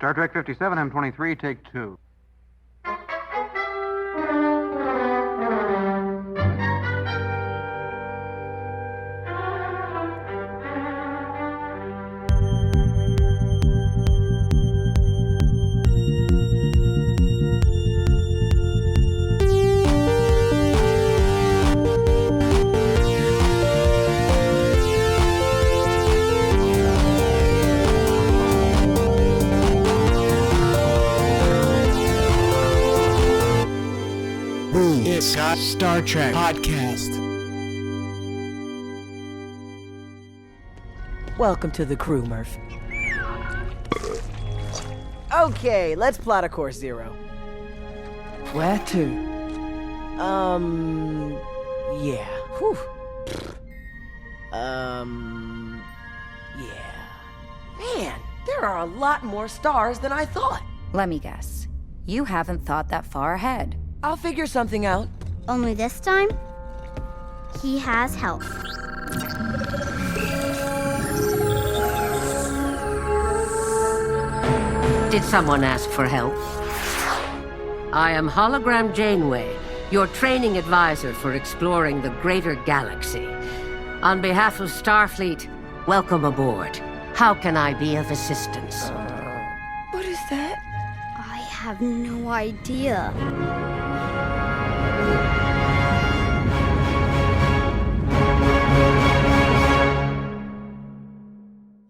Star Trek 57, M23, take 2. Star Trek Podcast. Welcome to the crew, Murf. Okay, let's plot a course 0. Where to? Yeah. Whew. Yeah. Man, there are a lot more stars than I thought. Let me guess. You haven't thought that far ahead. I'll figure something out. Only this time, he has help. Did someone ask for help? I am Hologram Janeway, your training advisor for exploring the greater galaxy. On behalf of Starfleet, welcome aboard. How can I be of assistance? What is that? I have no idea.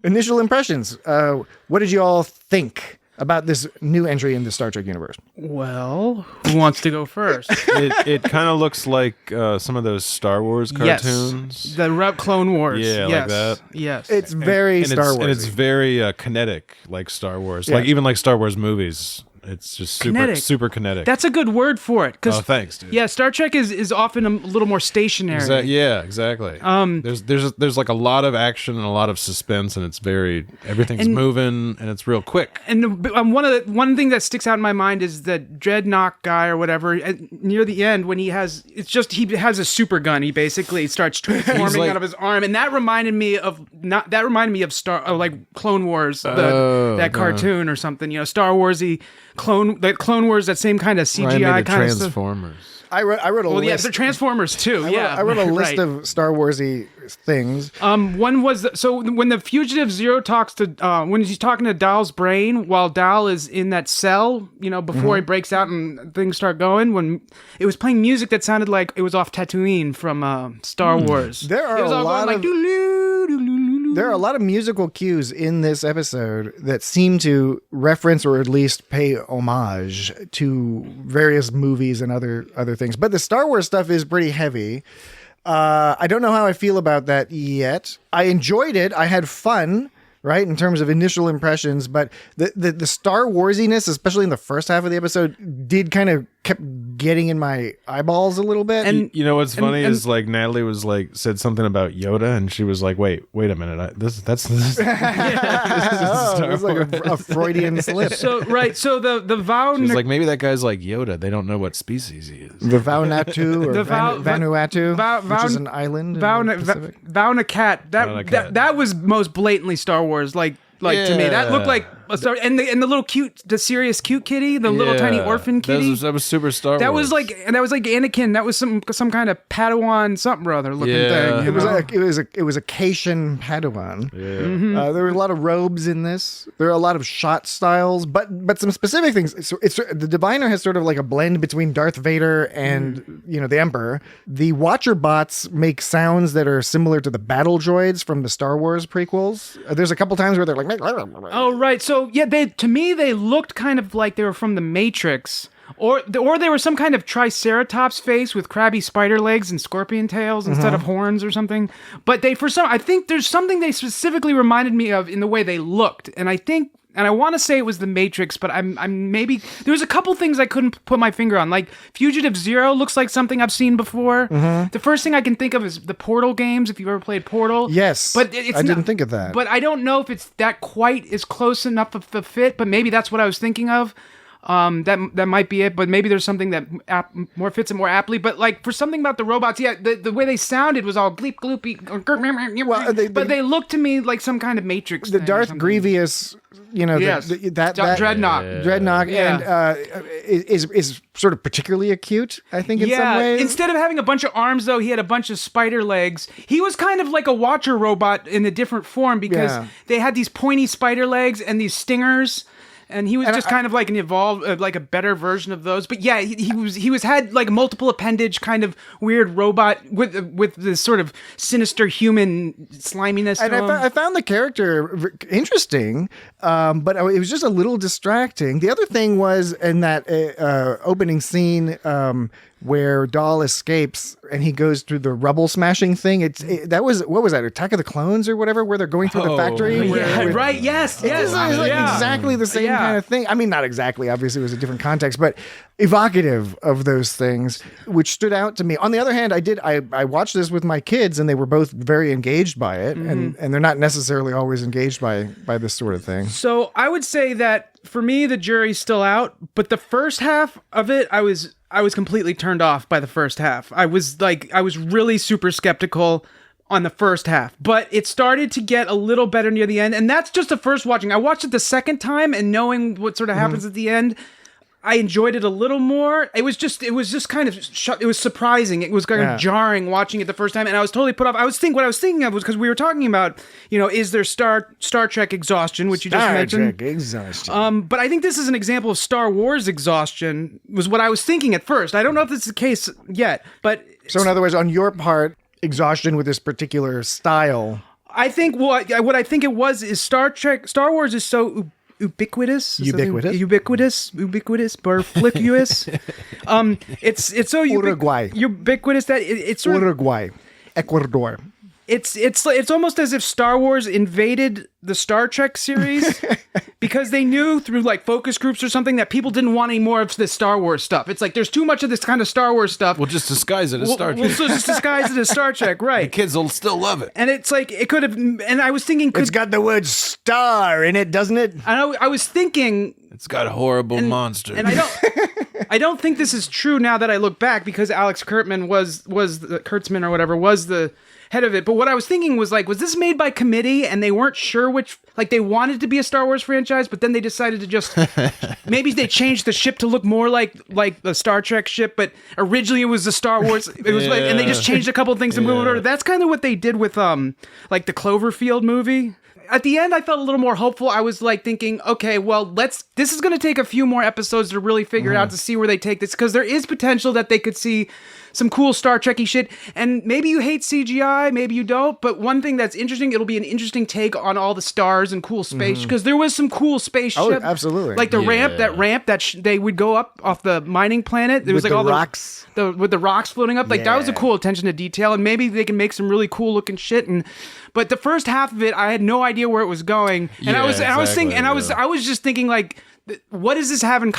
Initial impressions. What did you all think about this new entry in the Star Trek universe? Well, who wants to go first? It kind of looks like some of those Star Wars cartoons. Yes. The Clone Wars. Yeah, yes. like that. Yes. It's very Star Wars. And it's very kinetic, like Star Wars. Yeah. Like even like Star Wars movies. It's just super kinetic. That's a good word for it. Oh, thanks, dude. Yeah, Star Trek is often a little more stationary. Yeah, exactly. There's like a lot of action and a lot of suspense, and everything's moving and it's real quick. And one thing that sticks out in my mind is that Dreadnought guy or whatever near the end when he has a super gun. He basically starts transforming out of his arm, and that reminded me of Clone Wars, that cartoon or something. You know, Star Warsy. Clone Wars, that same kind of CGI kind of stuff. Transformers. I wrote a list. Well, yeah, they're Transformers too. I wrote a list of Star Warsy things. One was when the fugitive Zero talks to when he's talking to Dal's brain while Dal is in that cell, you know, before he breaks out and things start going. When it was playing music that sounded like it was off Tatooine from Star Wars. There are a lot of musical cues in this episode that seem to reference or at least pay homage to various movies and other things. But the Star Wars stuff is pretty heavy. I don't know how I feel about that yet. I enjoyed it. I had fun, right, in terms of initial impressions. But the Star Warsiness, especially in the first half of the episode, did kind of kept getting in my eyeballs a little bit. And you know what's funny is like Natalie was like said something about Yoda, and she was like, "Wait a minute, this is it was like a Freudian slip." So the Vow. She's like, maybe that guy's like Yoda. They don't know what species he is. The Vanuatu or Vanuatu, which is an island. Vauna-Cat. That was most blatantly Star Wars. Like to me, that looked like a Star. And the little the serious cute kitty, the little tiny orphan kitty. That was super Star Wars. That was like Anakin. That was some kind of Padawan something or other looking thing. It was a Caitian Padawan. Yeah. Mm-hmm. There were a lot of robes in this. There are a lot of shot styles, but some specific things. It's the Diviner has sort of like a blend between Darth Vader and the Emperor. The Watcher bots make sounds that are similar to the battle droids from the Star Wars prequels. There's a couple times where they're like, oh right. So yeah, to me they looked kind of like they were from the Matrix. Or they were some kind of Triceratops face with crabby spider legs and scorpion tails instead of horns or something. But I think there's something they specifically reminded me of in the way they looked. And I want to say it was the Matrix, but I'm maybe there was a couple things I couldn't put my finger on. Like Fugitive Zero looks like something I've seen before. The first thing I can think of is the Portal games. If you've ever played Portal, yes, but I didn't think of that. But I don't know if it's that quite is close enough of the fit. But maybe that's what I was thinking of. That might be it, but maybe there's something that more fits it more aptly. But like for something about the robots, yeah, the way they sounded was all bleep gloopy. Well, but they looked to me like some kind of Matrix. The Darth Grievous, Yes. that Dreadnought. and is sort of particularly acute, I think, in some ways. Instead of having a bunch of arms, though, he had a bunch of spider legs. He was kind of like a Watcher robot in a different form because they had these pointy spider legs and these stingers. And he was just kind of like an evolved, like a better version of those. But yeah, he had like multiple appendage kind of weird robot with this sort of sinister human sliminess. And I found the character interesting, but it was just a little distracting. The other thing was in that opening scene where Dal escapes and he goes through the rubble smashing thing. That was Attack of the Clones or whatever, where they're going through the factory. Right. Yes. It's like exactly the same kind of thing. I mean, not exactly. Obviously, it was a different context, but evocative of those things, which stood out to me. On the other hand, I watched this with my kids, and they were both very engaged by it, and they're not necessarily always engaged by this sort of thing. So I would say that for me, the jury's still out, but the first half of it, I was completely turned off by the first half. I was really super skeptical on the first half, but it started to get a little better near the end. And that's just the first watching. I watched it the second time, and knowing what sort of happens at the end, I enjoyed it a little more. It was just kind of it was surprising. It was kind of jarring watching it the first time, and I was totally put off. What I was thinking of was, because we were talking about, is there Star Trek exhaustion, which you just mentioned. Star Trek exhaustion. But I think this is an example of Star Wars exhaustion, was what I was thinking at first. I don't know if this is the case yet, but so in other words, on your part, exhaustion with this particular style. I think what I think it was is Star Wars is so ubiquitous, perfluous. It's so ubiquitous that it's sort of Uruguay, Ecuador. It's almost as if Star Wars invaded the Star Trek series because they knew through like focus groups or something that people didn't want any more of this Star Wars stuff. It's like there's too much of this kind of Star Wars stuff. We'll just disguise it as Star Trek. We'll just disguise it as Star Trek, right? The kids will still love it. And it's like it could have. And I was thinking, it's got the word "star" in it, doesn't it? I was thinking it's got horrible monsters. And I don't think this is true now that I look back, because Alex Kurtzman was the head of it. But what I was thinking was like, was this made by committee and they weren't sure which, like they wanted to be a Star Wars franchise, but then they decided to just, maybe they changed the ship to look more like the Star Trek ship, but originally it was the Star Wars, it was like, and they just changed a couple of things to move it over. That's kind of what they did with like the Cloverfield movie. At the end, I felt a little more hopeful. I was like thinking, okay, well, this is going to take a few more episodes to really figure out to see where they take this, because there is potential that they could see some cool Star Trek-y shit. And maybe you hate CGI, maybe you don't, but one thing that's interesting, it'll be an interesting take on all the stars and cool space, because there was some cool spaceship. Oh, absolutely. Like the ramp that they would go up off the mining planet. There was with like all rocks. With the rocks floating up. Like that was a cool attention to detail, and maybe they can make some really cool looking shit. But the first half of it, I had no idea where it was going, and I was just thinking like, what does this have in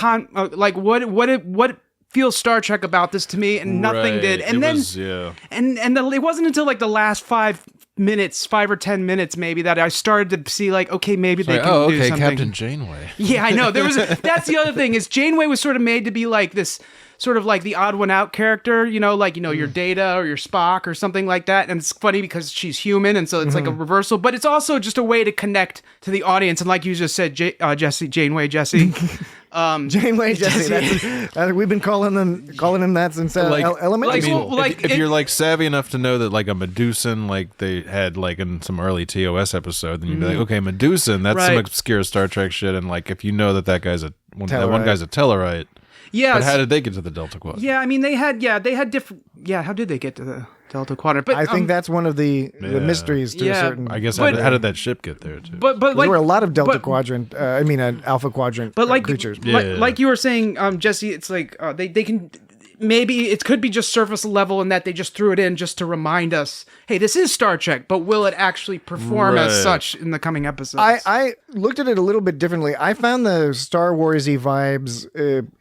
like what feels Star Trek about this to me? And nothing did. And it wasn't until like the last 5 or 10 minutes maybe that I started to see like, okay, maybe they can do something. Captain Janeway. Yeah, I know. That's the other thing, is Janeway was sort of made to be like this sort of like the odd one out character, your Data or your Spock or something like that. And it's funny because she's human, and so it's like a reversal, but it's also just a way to connect to the audience. And like you just said, Janeway Jesse. Janeway Jesse. We've been calling him that since elementary school. If you're like savvy enough to know that like a Medusan, like they had like in some early TOS episode, then you'd be like, okay, Medusan, that's some obscure Star Trek shit. And like if you know that guy's one guy's a Tellarite. Yeah, but how did they get to the Delta Quadrant? Yeah, I mean they had different. Yeah, how did they get to the Delta Quadrant? But I think that's one of the mysteries to a certain. I guess how did that ship get there too? But like, there were a lot of Delta Quadrant. Alpha Quadrant. creatures. Like you were saying, Jesse, it's like they can. Maybe it could be just surface level in that they just threw it in just to remind us, hey, this is Star Trek, but will it actually perform as such in the coming episodes? I looked at it a little bit differently. I found the Star Warsy vibes,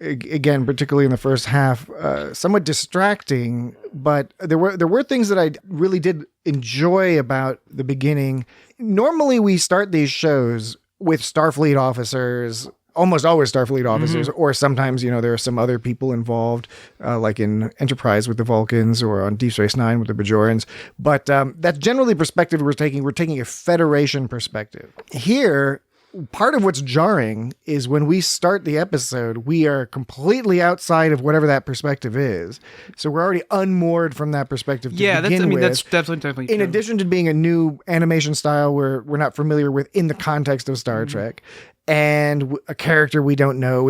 again, particularly in the first half, somewhat distracting, but there were things that I really did enjoy about the beginning. Normally we start these shows with Starfleet officers almost always Starfleet officers, or sometimes, there are some other people involved, like in Enterprise with the Vulcans or on Deep Space Nine with the Bajorans. But that's generally the perspective we're taking. We're taking a Federation perspective. Here, part of what's jarring is when we start the episode, we are completely outside of whatever that perspective is. So we're already unmoored from that perspective to begin with. That's definitely true. In addition to being a new animation style we're not familiar with in the context of Star Trek, and a character we don't know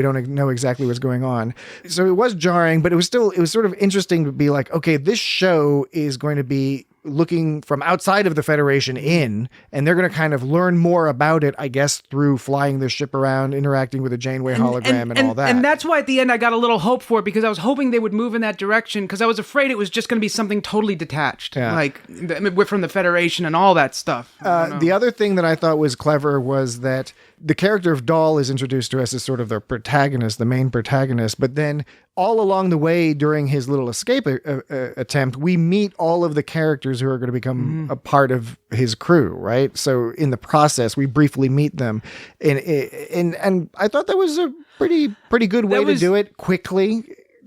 exactly what's going on. So it was jarring, but it was sort of interesting to be like, okay, this show is going to be looking from outside of the Federation in, and they're going to kind of learn more about it, I guess, through flying the ship around, interacting with the Janeway hologram and all that. And that's why at the end I got a little hope for it, because I was hoping they would move in that direction, because I was afraid it was just going to be something totally detached, like from the Federation and all that stuff. The other thing that I thought was clever was that the character of Dal is introduced to us as sort of the protagonist, the main protagonist, but then all along the way during his little escape attempt, we meet all of the characters who are going to become a part of his crew, right? So in the process, we briefly meet them, and I thought that was a pretty good way to do it quickly.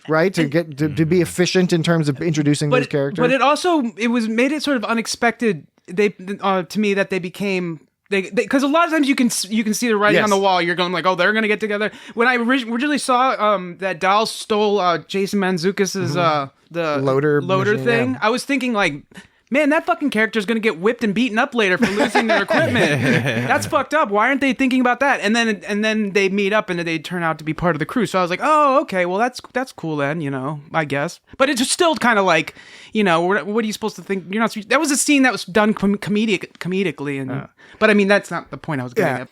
Right, to get to be efficient in terms of introducing those characters, but it made it sort of unexpected. To me that they became. Because a lot of times you can see the writing on the wall. You're going like, oh, they're going to get together. When I originally saw that Dal stole Jason Mantzoukas' the loader machine, thing, yeah. I was thinking like, man, that fucking character is going to get whipped and beaten up later for losing their equipment. That's fucked up. Why aren't they thinking about that? And then they meet up and they turn out to be part of the crew. So I was like, oh, okay, well that's cool then, I guess. But it's still kind of like, what are you supposed to think? That was a scene that was done comedically, and but I mean that's not the point I was getting at.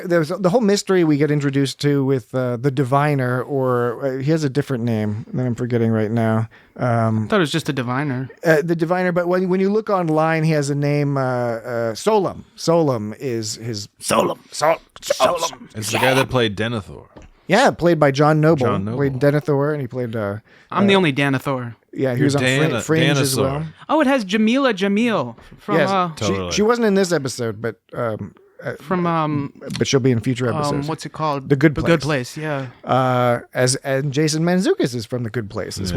There's the whole mystery we get introduced to with the Diviner, or he has a different name that I'm forgetting right now. I thought it was just a diviner. The Diviner, but when you look online, he has a name, Solum. Solum is his... Solum. It's the guy that played Denethor. Yeah, played by John Noble. Played Denethor, and he played... I'm the only Denethor. Yeah, he was on Fringe as well. Oh, it has Jamila Jamil from... Yes, totally. She wasn't in this episode, but... but she'll be in future episodes. What's it called? The Good Place. The Good Place, yeah. And Jason Mantzoukas is from The Good Place as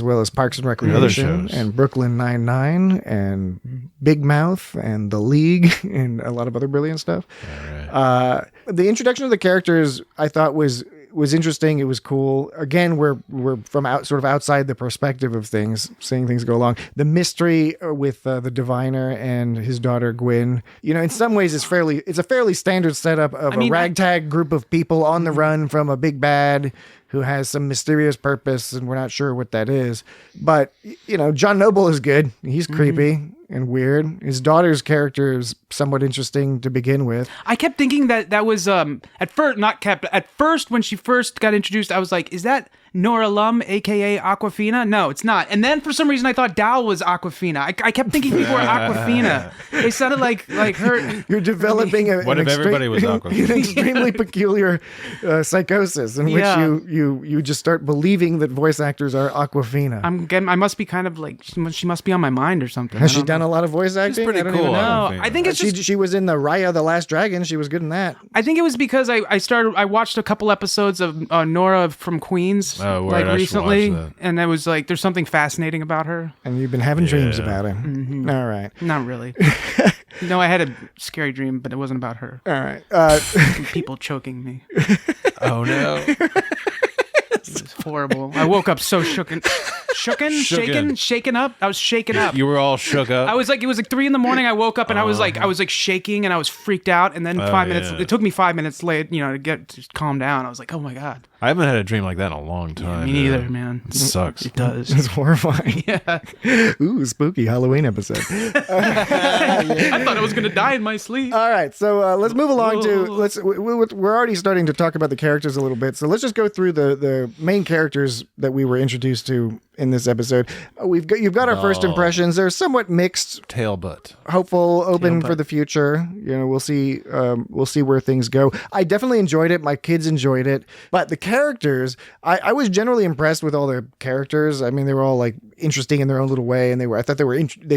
well as Parks and Recreation and Brooklyn Nine-Nine and Big Mouth and The League and a lot of other brilliant stuff. Right. The introduction of the characters I thought was interesting. It was cool. Again, we're from sort of outside the perspective of things, seeing things go along. The mystery with the Diviner and his daughter Gwyn, in some ways it's a fairly standard setup of a ragtag group of people on the run from a big bad who has some mysterious purpose, and we're not sure what that is. But, John Noble is good. He's creepy and weird. His daughter's character is somewhat interesting to begin with. I kept thinking that was, at first, when she first got introduced, I was like, is that Nora Lum, a.k.a. Aquafina? No, it's not. And then for some reason, I thought Dal was Aquafina. I kept thinking people were Aquafina. They sounded like her. You're developing what if everybody was Aquafina? An extremely peculiar psychosis in which you just start believing that voice actors are Aquafina. I must be kind of like, she must be on my mind or something. Has she done a lot of voice acting? She's pretty cool. No, I think it's just... She was in the Raya the Last Dragon. She was good in that. I think it was because I watched a couple episodes of Nora from Queens. Oh, right. Recently, and I was like, there's something fascinating about her. And you've been having dreams about her. Mm-hmm. All right. Not really. No, I had a scary dream, but it wasn't about her. All right. People choking me. Oh, no. It was horrible. I woke up so shaken up. I was shaken up. You were all shook up. I was like, it was like 3 a.m. I woke up and I was like shaking and I was freaked out. And then 5 minutes, it took me 5 minutes late, to calm down. I was like, oh my God. I haven't had a dream like that in a long time. Yeah, me neither, man. It sucks. It does. It's horrifying. Yeah. Ooh, spooky Halloween episode. I thought I was going to die in my sleep. All right, so let's move along we're already starting to talk about the characters a little bit. So let's just go through the main characters that we were introduced to in this episode. You've got our first impressions. They're somewhat mixed. Tailbutt. Hopeful, open for the future. We'll see where things go. I definitely enjoyed it. My kids enjoyed it. But the characters, I was generally impressed with all their characters. I mean, they were all like interesting in their own little way, and I thought they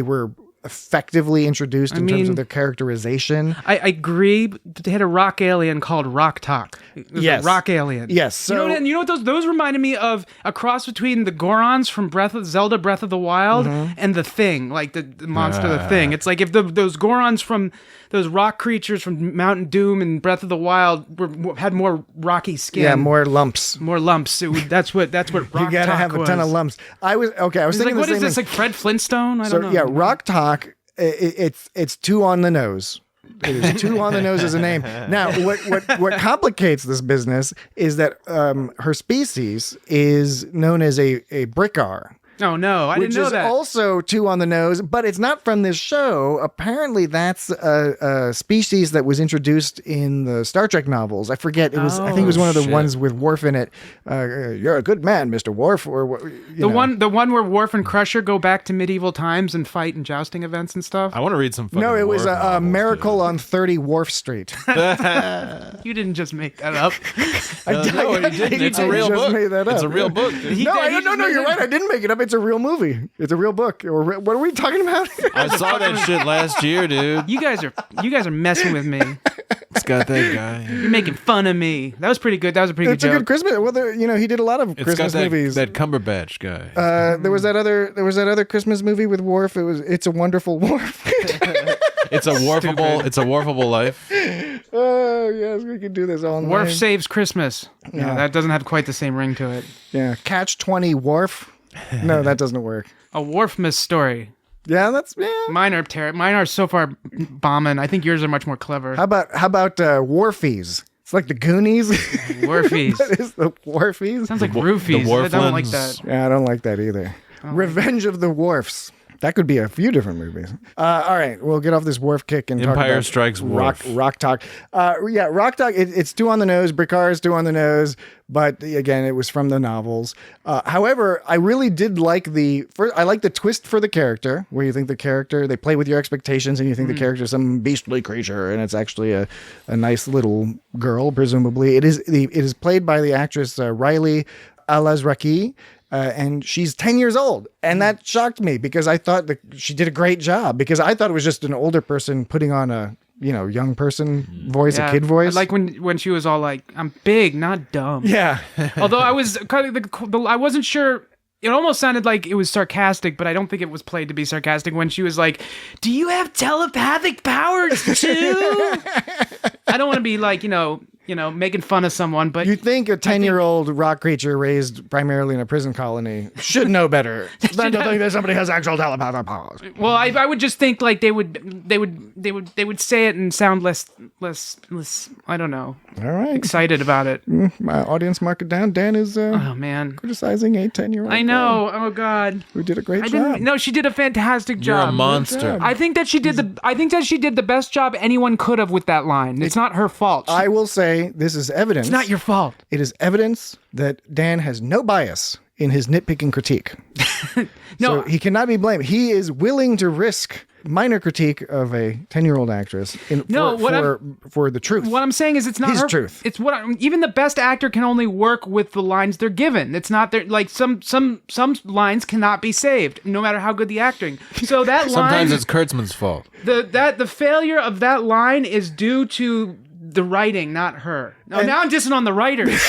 were effectively introduced in terms of their characterization. I agree. But they had a rock alien called Rok-Tahk. Yes. A rock alien. Yes. So, you know what those reminded me of? A cross between the Gorons from Zelda Breath of the Wild and the Thing, like the monster, the Thing. It's like if those Gorons from those rock creatures from Mountain Doom and Breath of the Wild had more rocky skin. yeah, more lumps. More lumps. That's what Rok-Tahk You gotta have a ton of lumps. I was thinking what the is same this, thing. like Fred Flintstone? I don't know. Yeah, Rok-Tahk, it's too on the nose. It is too on the nose as a name. Now, what complicates this business is that her species is known as a Brickar. Oh no, I didn't know that. Which is also too on the nose, but it's not from this show. Apparently, that's a species that was introduced in the Star Trek novels. I forget. I think it was one of the ones with Worf in it. You're a good man, Mr. Worf. Or the one where Worf and Crusher go back to medieval times and fight in jousting events and stuff. I want to read some. No, it was a Miracle too. on 30 Wharf Street. You didn't just make that up. No, he didn't. It's a real book. Made that up. It's a real book. No, you're right. I didn't make it up. It's a real movie. It's a real book. Or what are we talking about? I saw that shit last year, dude. You guys are messing with me. It's got that guy. You're making fun of me. That was pretty good. That was a pretty good It's a joke. good Christmas. Well, he did a lot of It's Christmas got movies. that Cumberbatch guy. There was that other Christmas movie with Worf. It's a Wonderful Worf. It's a Worfable life. Oh yes, we can do this all night. Worf Saves Christmas. Yeah, that doesn't have quite the same ring to it. Yeah, Catch 20 Worf. No, that doesn't work. A Worfmas story. Yeah, that's Mine are so far bombing. I think yours are much more clever. How about Wharfies? It's like the Goonies. Wharfies. That is the Wharfies. Sounds like roofies. I don't like that. Yeah, I don't like that either. Revenge of the Wharfs. That could be a few different movies. All right, we'll get off this Worf kick and talk Empire about Strikes Worf. Rok-Tahk. Rok-Tahk. It's too on the nose. Brickar is too on the nose. But again, it was from the novels. However, I really did like I like the twist for the character, where you think the character, they play with your expectations and you think the character is some beastly creature, and it's actually a nice little girl, presumably. It is played by the actress Riley Alazraki. And she's 10 years old. And that shocked me because I thought that she did a great job, because I thought it was just an older person putting on a, young person voice, a kid voice. Like when she was all like, I'm big, not dumb. Yeah. Although I was I wasn't sure. It almost sounded like it was sarcastic, but I don't think it was played to be sarcastic when she was like, do you have telepathic powers too? I don't want to be like, making fun of someone, but You'd think a 10-year-old rock creature raised primarily in a prison colony should know better than to think that somebody has actual telepathic powers. well, I would just think like they would say it and sound less I don't know, All right. excited about it. My audience mark it down. Dan is Oh man, criticizing a 10-year-old. I know. Oh god, Who did a great I job. didn't. No, she did a fantastic You're job. a monster. I think that she did the best job anyone could have with that line. It's not her fault. I will say this is evidence. It's not your fault. It is evidence that Dan has no bias in his nitpicking critique. No. So he cannot be blamed. He is willing to risk minor critique of a 10-year-old actress for the truth. What I'm saying is, it's not His her truth. It's even the best actor can only work with the lines they're given. It's not their like some lines cannot be saved, no matter how good the acting. So that line, Sometimes it's Kurtzman's fault. the failure of that line is due to the writing, not her. Now I'm dissing on the writers.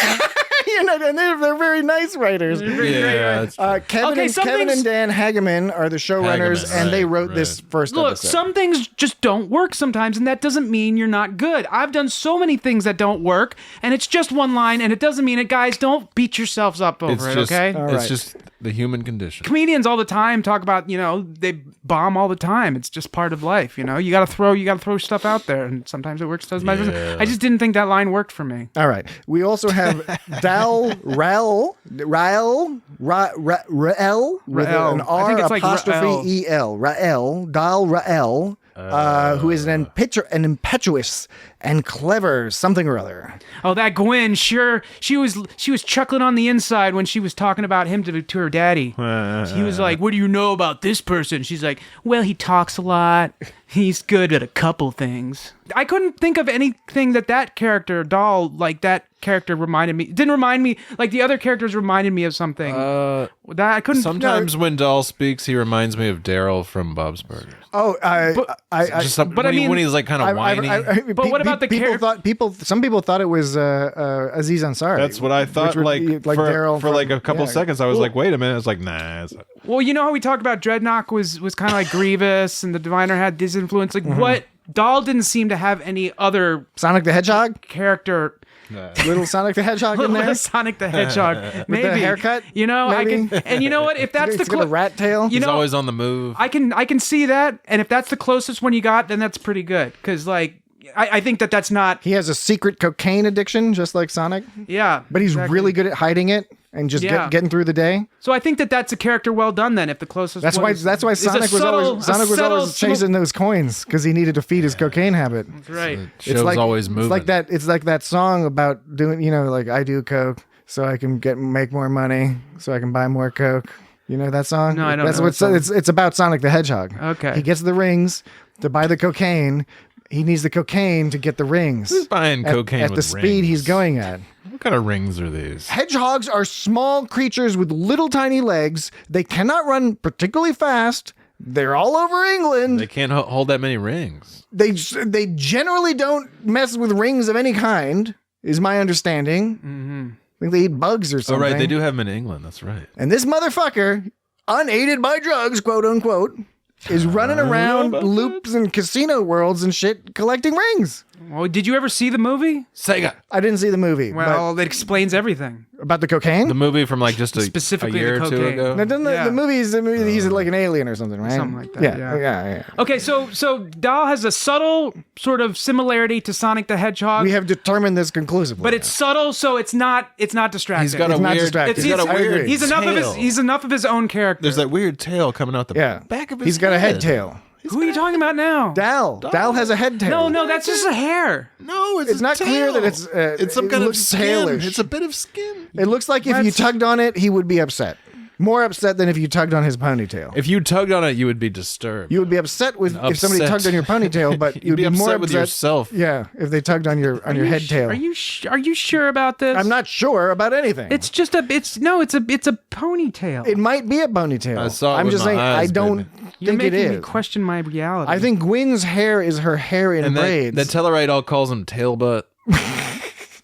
And they're very nice writers. Yeah. Kevin and Dan Hageman are the showrunners, Hageman, and they right, wrote right. this first Look, episode. some things just don't work sometimes, and that doesn't mean you're not good. I've done so many things that don't work, and it's just one line, and it doesn't mean it. Guys, don't beat yourselves up over it, okay? It's just the human condition. Comedians all the time talk about, they bomb all the time. It's just part of life, You gotta throw stuff out there, and sometimes it works, sometimes it doesn't. I just didn't think that line worked for me. All right. We also have Dal R'El with an I R think it's like apostrophe EL. Dal R'El, who is an impetuous and clever something or other. Oh, that Gwen, sure. She was chuckling on the inside when she was talking about him to her daddy. He was like, what do you know about this person? She's like, well, he talks a lot. He's good at a couple things. I couldn't think of anything that character, Dal, like that character reminded me. It didn't remind me, like the other characters reminded me of something. That I couldn't. Sometimes when Dal speaks, he reminds me of Daryl from Bob's Burgers. Oh, when he's like kind of whiny. But what about the character? Some people thought it was Aziz Ansari. That's what I thought. Like Daryl for like a couple seconds, I was like, wait a minute. I was like, nah. It's not. Well, you know how we talked about Dreadnought was kind of like Grievous, and the Diviner had this influence. Like what? Dal didn't seem to have any other Sonic the Hedgehog character. Little Sonic the Hedgehog in there. Sonic the Hedgehog, maybe. With the haircut. You know, maybe? I can. And you know what? If that's It's got a rat tail. He's always on the move. I can see that, and if that's the closest one you got, then that's pretty good. Because like, I think that's not. He has a secret cocaine addiction, just like Sonic. Yeah, but he's really good at hiding it and just getting through the day. So I think that's a character well done. Then, if the closest. That's why Sonic was always chasing those coins because he needed to feed his cocaine habit. That's right. Show's always moving. It's like that song about doing, like I do coke so I can make more money so I can buy more coke. You know that song? No, I don't. That's what it's about. Sonic the Hedgehog. Okay. He gets the rings to buy the cocaine. He needs the cocaine to get the rings. Who's buying cocaine at the speed he's going at? What kind of rings are these? Hedgehogs are small creatures with little tiny legs. They cannot run particularly fast. They're all over England. They can't hold that many rings. They generally don't mess with rings of any kind, is my understanding. Mm-hmm. I think they eat bugs or something. Oh, right. They do have them in England. That's right. And this motherfucker, unaided by drugs, quote unquote, is running around loops and casino worlds and shit collecting rings. Well, did you ever see the movie? Sega. I didn't see the movie. Well, it explains everything. About the cocaine? The movie from like just a Specifically year the or two cocaine. ago? No, the movie he's like an alien or something, right? Something like that, yeah. Okay, so Dal has a subtle sort of similarity to Sonic the Hedgehog. We have determined this conclusively. But it's subtle, so it's not distracting. He's got a weird He's enough of his own character. There's that weird tail coming out the back of his head. He's got a head tail. Who are you talking about now? Dal. Dal has a head tail. No, that's just a hair. No, it's not clear that it's some kind of skin. tailish. It's a bit of skin. It looks like if you tugged on it, he would be upset. More upset than if you tugged on his ponytail. If you tugged on it, you would be disturbed. You would be upset if somebody tugged on your ponytail, but you'd be more upset with yourself. Yeah, if they tugged on your head tail. Are you sure about this? I'm not sure about anything. It's just a ponytail. It might be a ponytail. I saw it I'm with just my saying eyes, I don't baby. You're think it making me is. question my reality. I think Gwen's hair is her hair in braids. That Tellarite all calls him tail butt.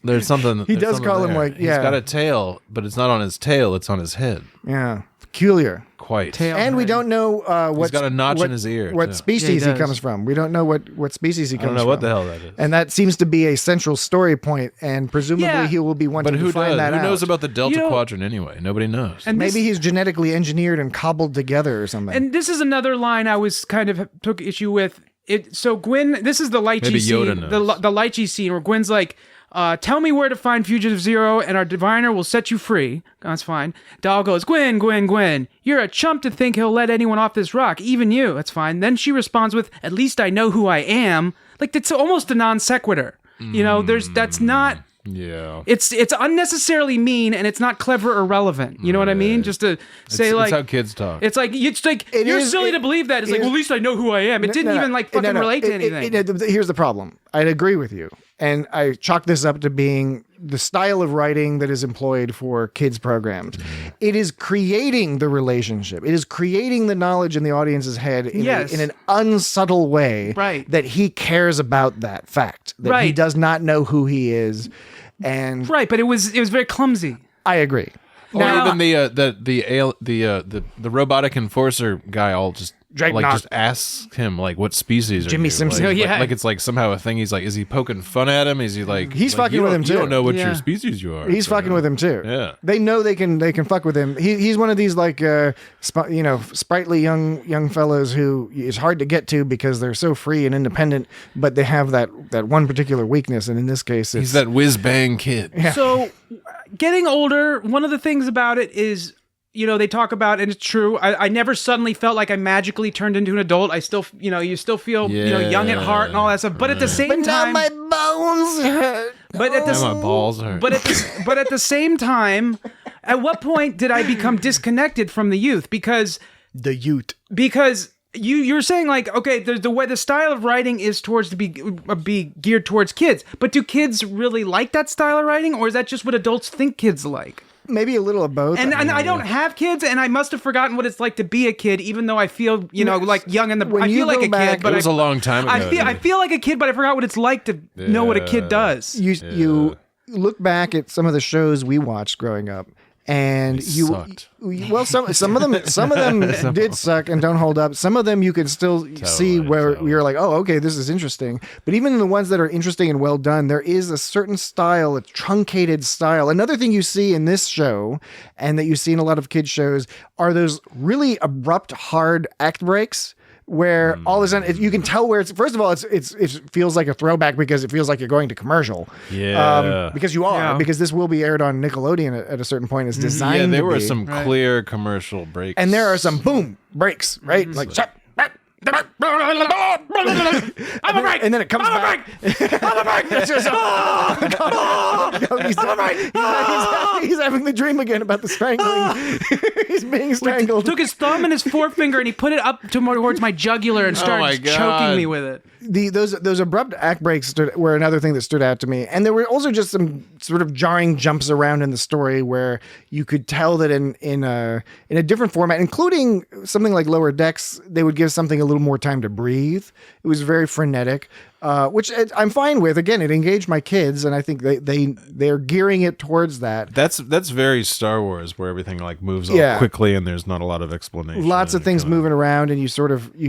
There's something. He does call him like, He's got a tail, but it's not on his tail. It's on his head. Yeah, peculiar. Quite. Tail And we don't know what. He's got a notch in his ear. What too. species Yeah, he comes from. We don't know what species he comes from. I don't know what the hell that is. And that seems to be a central story point, and presumably he will be wanting But who to find does? that Who out. knows about the Delta Quadrant anyway? Nobody knows. And Maybe he's genetically engineered and cobbled together or something. And this is another line I was kind of took issue with. So Gwen, this is the lychee Maybe Yoda scene, knows. the lychee scene where Gwen's like, tell me where to find Fugitive Zero and our diviner will set you free. That's fine. Dal goes, Gwen, you're a chump to think he'll let anyone off this rock, even you. That's fine. Then she responds with, at least I know who I am. Like, that's almost a non sequitur. You know, that's not... Yeah. It's unnecessarily mean, and it's not clever or relevant. You know what I mean? Just to say it's how kids talk. It's like you're silly to believe that. It's like, well, at least I know who I am. It didn't even fucking relate to anything. Here's the problem. I'd agree with you, and I chalk this up to being the style of writing that is employed for kids programs. It is creating the relationship. It is creating the knowledge in the audience's head in an unsubtle way that he cares about that fact, that he does not know who he is. And but it was very clumsy. I agree. Or even the robotic enforcer guy all just just asks him like, what species are Jimmy you? Simpson. Like it's like somehow a thing. He's like, is he poking fun at him? Is he like he's fucking with him too? You don't know what your species you are. He's fucking with him too. Yeah, they know they can fuck with him. He's one of these like sprightly young fellows who is hard to get to because they're so free and independent, but they have that one particular weakness, and in this case, he's that whiz bang kid. Yeah. So, getting older, one of the things about it is they talk about, and it's true, I never suddenly felt like I magically turned into an adult. I still, you still feel, young at heart and all that stuff. But at the same time, now my bones hurt. But at the my balls hurt. But at the same time, at what point did I become disconnected from the youth? Because you're saying like, okay, the way the style of writing is towards to be geared towards kids, but do kids really like that style of writing, or is that just what adults think kids like? Maybe a little of both. And I don't have kids, and I must have forgotten what it's like to be a kid, even though I feel, like young and I feel like a kid. But it was a long time ago. I feel like a kid, but I forgot what it's like to know what a kid does. You look back at some of the shows we watched growing up, and sucked. Well, some of them did suck and don't hold up. Some of them you can still see where you're like, oh, okay, this is interesting. But even in the ones that are interesting and well done, there is a certain style, a truncated style. Another thing you see in this show, and that you see in a lot of kids shows, are those really abrupt, hard act breaks, where all of a sudden you can tell where it's. First of all, it feels like a throwback because it feels like you're going to commercial. Yeah, because you are. Yeah. Because this will be aired on Nickelodeon at a certain point. It's designed. Yeah, there to were be. Some clear commercial breaks, and there are some boom breaks, right? Like shut. I'm a break, and then it comes back. I'm a break. He's having the dream again about the strangling. He's being strangled. He took his thumb and his forefinger and he put it up towards my jugular and started choking me with it. Those abrupt act breaks were another thing that stood out to me, and there were also just some sort of jarring jumps around in the story where you could tell that in a different format, including something like Lower Decks, they would give something a little more time to breathe. It was very frenetic, which I'm fine with. Again, it engaged my kids, and I think they're gearing it towards that. That's very Star Wars, where everything like moves all quickly and there's not a lot of explanation. Lots of things moving around, and you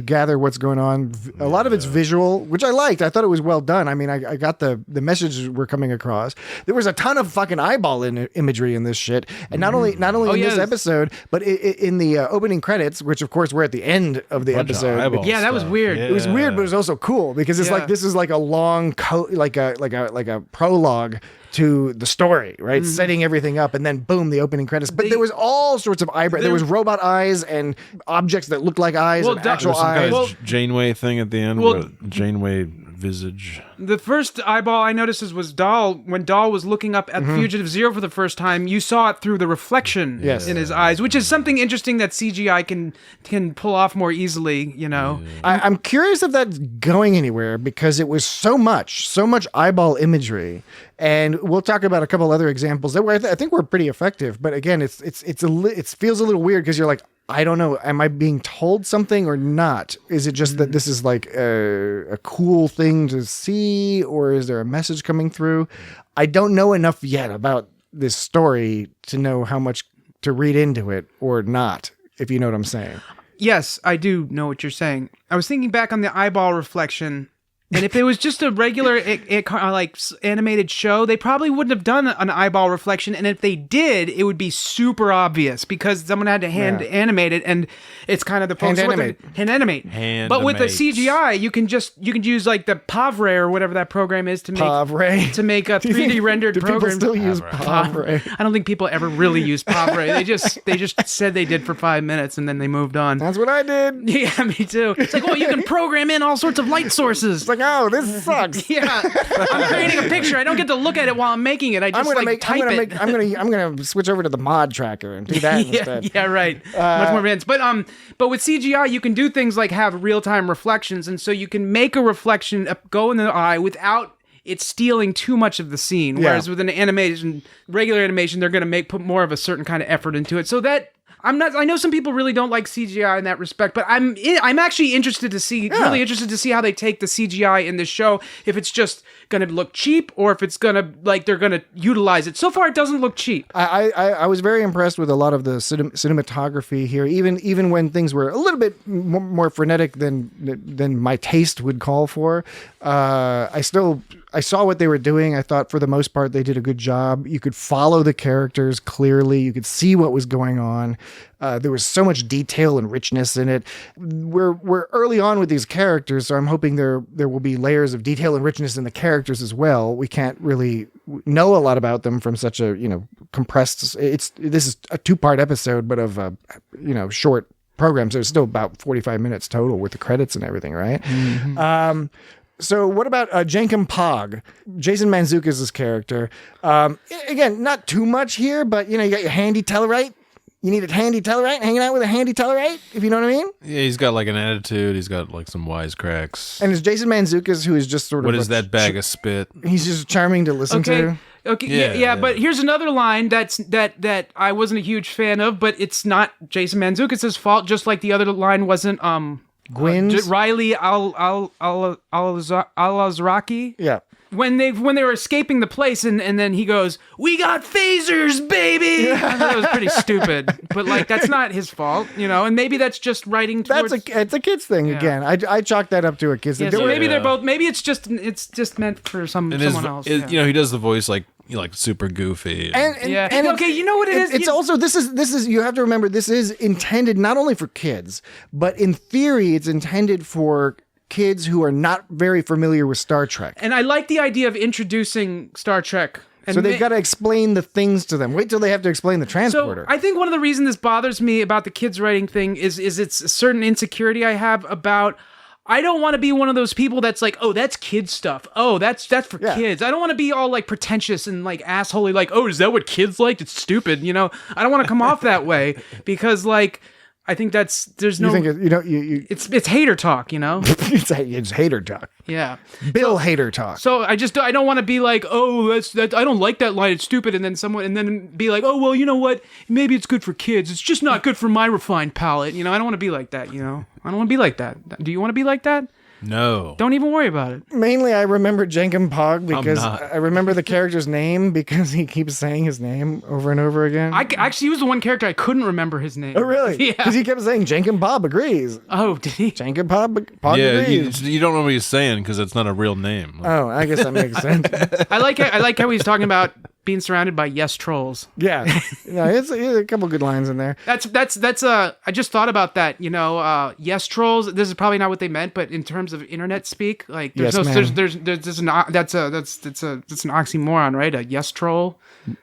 gather what's going on. A lot of it's visual, which I liked. I thought it was well done. I mean, I got the messages we're coming across. There was a ton of fucking eyeball imagery in this shit, and not only in this episode, but in the opening credits, which of course were at the end of the episode. Yeah, that was weird. Yeah. It was weird, but it was also cool because it's like this is like a long like a prologue to the story, right? Setting everything up, and then boom, the opening credits. But there was all sorts of eyebrows. There was robot eyes and objects that looked like eyes and actual eyes. Kind of Janeway thing at the end. Janeway visage. The first eyeball I noticed was Dal. When Dal was looking up at Fugitive Zero for the first time, you saw it through the reflection in his eyes, which is something interesting that CGI can pull off more easily, I'm curious if that's going anywhere because it was so much eyeball imagery. And we'll talk about a couple other examples that I think were pretty effective. But again, it feels a little weird because you're like, I don't know, am I being told something or not? Is it just that this is like a cool thing to see, or is there a message coming through? I don't know enough yet about this story to know how much to read into it or not, if you know what I'm saying. Yes, I do know what you're saying. I was thinking back on the eyeball reflection. And if it was just a regular like animated show, they probably wouldn't have done an eyeball reflection. And if they did, it would be super obvious because someone had to hand animate it, and it's kind of the hand animate. But with the CGI, you can use like the Pavre or whatever that program is to make a 3D rendered program. People still use Pavre? I don't think people ever really use Pavre. They just said they did for 5 minutes and then they moved on. That's what I did. Yeah, me too. It's like, you can program in all sorts of light sources. It's like, oh, this sucks. Yeah, I'm creating a picture. I don't get to look at it while I'm making it. I just type it. I'm gonna switch over to the mod tracker and do that instead. Yeah, right. Much more advanced. But with CGI, you can do things like have real time reflections, and so you can make a reflection go in the eye without it's stealing too much of the scene. Whereas with an regular animation, they're going to put more of a certain kind of effort into it. So that. I know some people really don't like CGI in that respect, but I'm actually really interested to see how they take the CGI in this show. If it's just going to look cheap, or if it's going to they're going to utilize it. So far, it doesn't look cheap. I was very impressed with a lot of the cinematography here, even when things were a little bit more frenetic than my taste would call for. I saw what they were doing. I thought for the most part they did a good job. You could follow the characters clearly. You could see what was going on. There was so much detail and richness in it. We're early on with these characters, so I'm hoping there will be layers of detail and richness in the characters as well. We can't really know a lot about them from such a compressed. This is a 2-part episode, but of short programs. There's still about 45 minutes total with the credits and everything, right? Mm-hmm. So what about Jankum Pog? Jason Mantzoukas' character. Again, not too much here, but you got your handy Tellarite. You need a handy Tellarite, hanging out with a handy Tellarite, if you know what I mean? Yeah, he's got like an attitude. He's got like some wisecracks. And it's Jason Mantzoukas, who is just sort of... What is that bag of spit? He's just charming to listen to. Okay, yeah, but here's another line that I wasn't a huge fan of, but it's not Jason Mantzoukas' fault, just like the other line wasn't Gwynn's? Riley Al-Azraqi. Yeah. When they were escaping the place and then he goes, "We got phasers, baby." I thought that was pretty stupid, but like that's not his fault, and maybe that's just writing towards... It's a kid's thing again. I chalk that up to a kid's thing. So maybe they're both. Maybe it's just meant for someone else. He does the voice like super goofy. And okay, you know what it is? It's also this is you have to remember, this is intended not only for kids, but in theory it's intended for kids who are not very familiar with Star Trek. And I like the idea of introducing Star Trek. And so they've got to explain the things to them. Wait till they have to explain the transporter. So I think one of the reasons this bothers me about the kids writing thing is it's a certain insecurity I have about... I don't want to be one of those people that's like, oh, that's kid stuff. Oh, that's for kids. I don't want to be all like pretentious and like assholey, like, oh, is that what kids like? It's stupid, I don't want to come off that way because like I think there's no... You think it's hater talk, it's hater talk. Yeah. Bill hater talk. So I don't want to be like, oh, that I don't like that line, it's stupid, and then be like, oh, well, you know what? Maybe it's good for kids. It's just not good for my refined palate. I don't want to be like that, I don't want to be like that. Do you want to be like that? No. Don't even worry about it. Mainly, I remember Jankum Pog because I remember the character's name because he keeps saying his name over and over again. Actually, he was the one character I couldn't remember his name. Oh, really? Yeah. Because he kept saying Jankum Bob agrees. Oh, did he? Jankum Pog agrees. You don't know what he's saying because it's not a real name. Oh, I guess that makes sense. I like how he's talking about being surrounded by yes trolls. Yeah, it's a couple good lines in there. That's I just thought about that. Yes trolls. This is probably not what they meant, but in terms of internet speak, like there's that's an oxymoron, right? A yes troll.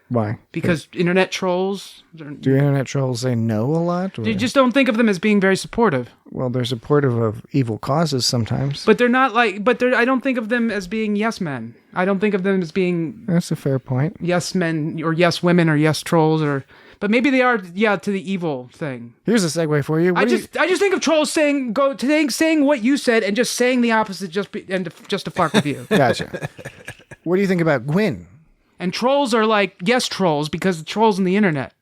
Why? Because internet trolls. Do internet trolls say no a lot? Or? You just don't think of them as being very supportive. Well, they're supportive of evil causes sometimes. But they're not like. I don't think of them as being yes men. I don't think of them as being. That's a fair point. Yes men or yes women or yes trolls or. But maybe they are, to the evil thing. Here's a segue for you. I just think of trolls saying what you said and just saying the opposite just to fuck with you. Gotcha. What do you think about Gwyn? And trolls are like yes trolls because the trolls on the internet.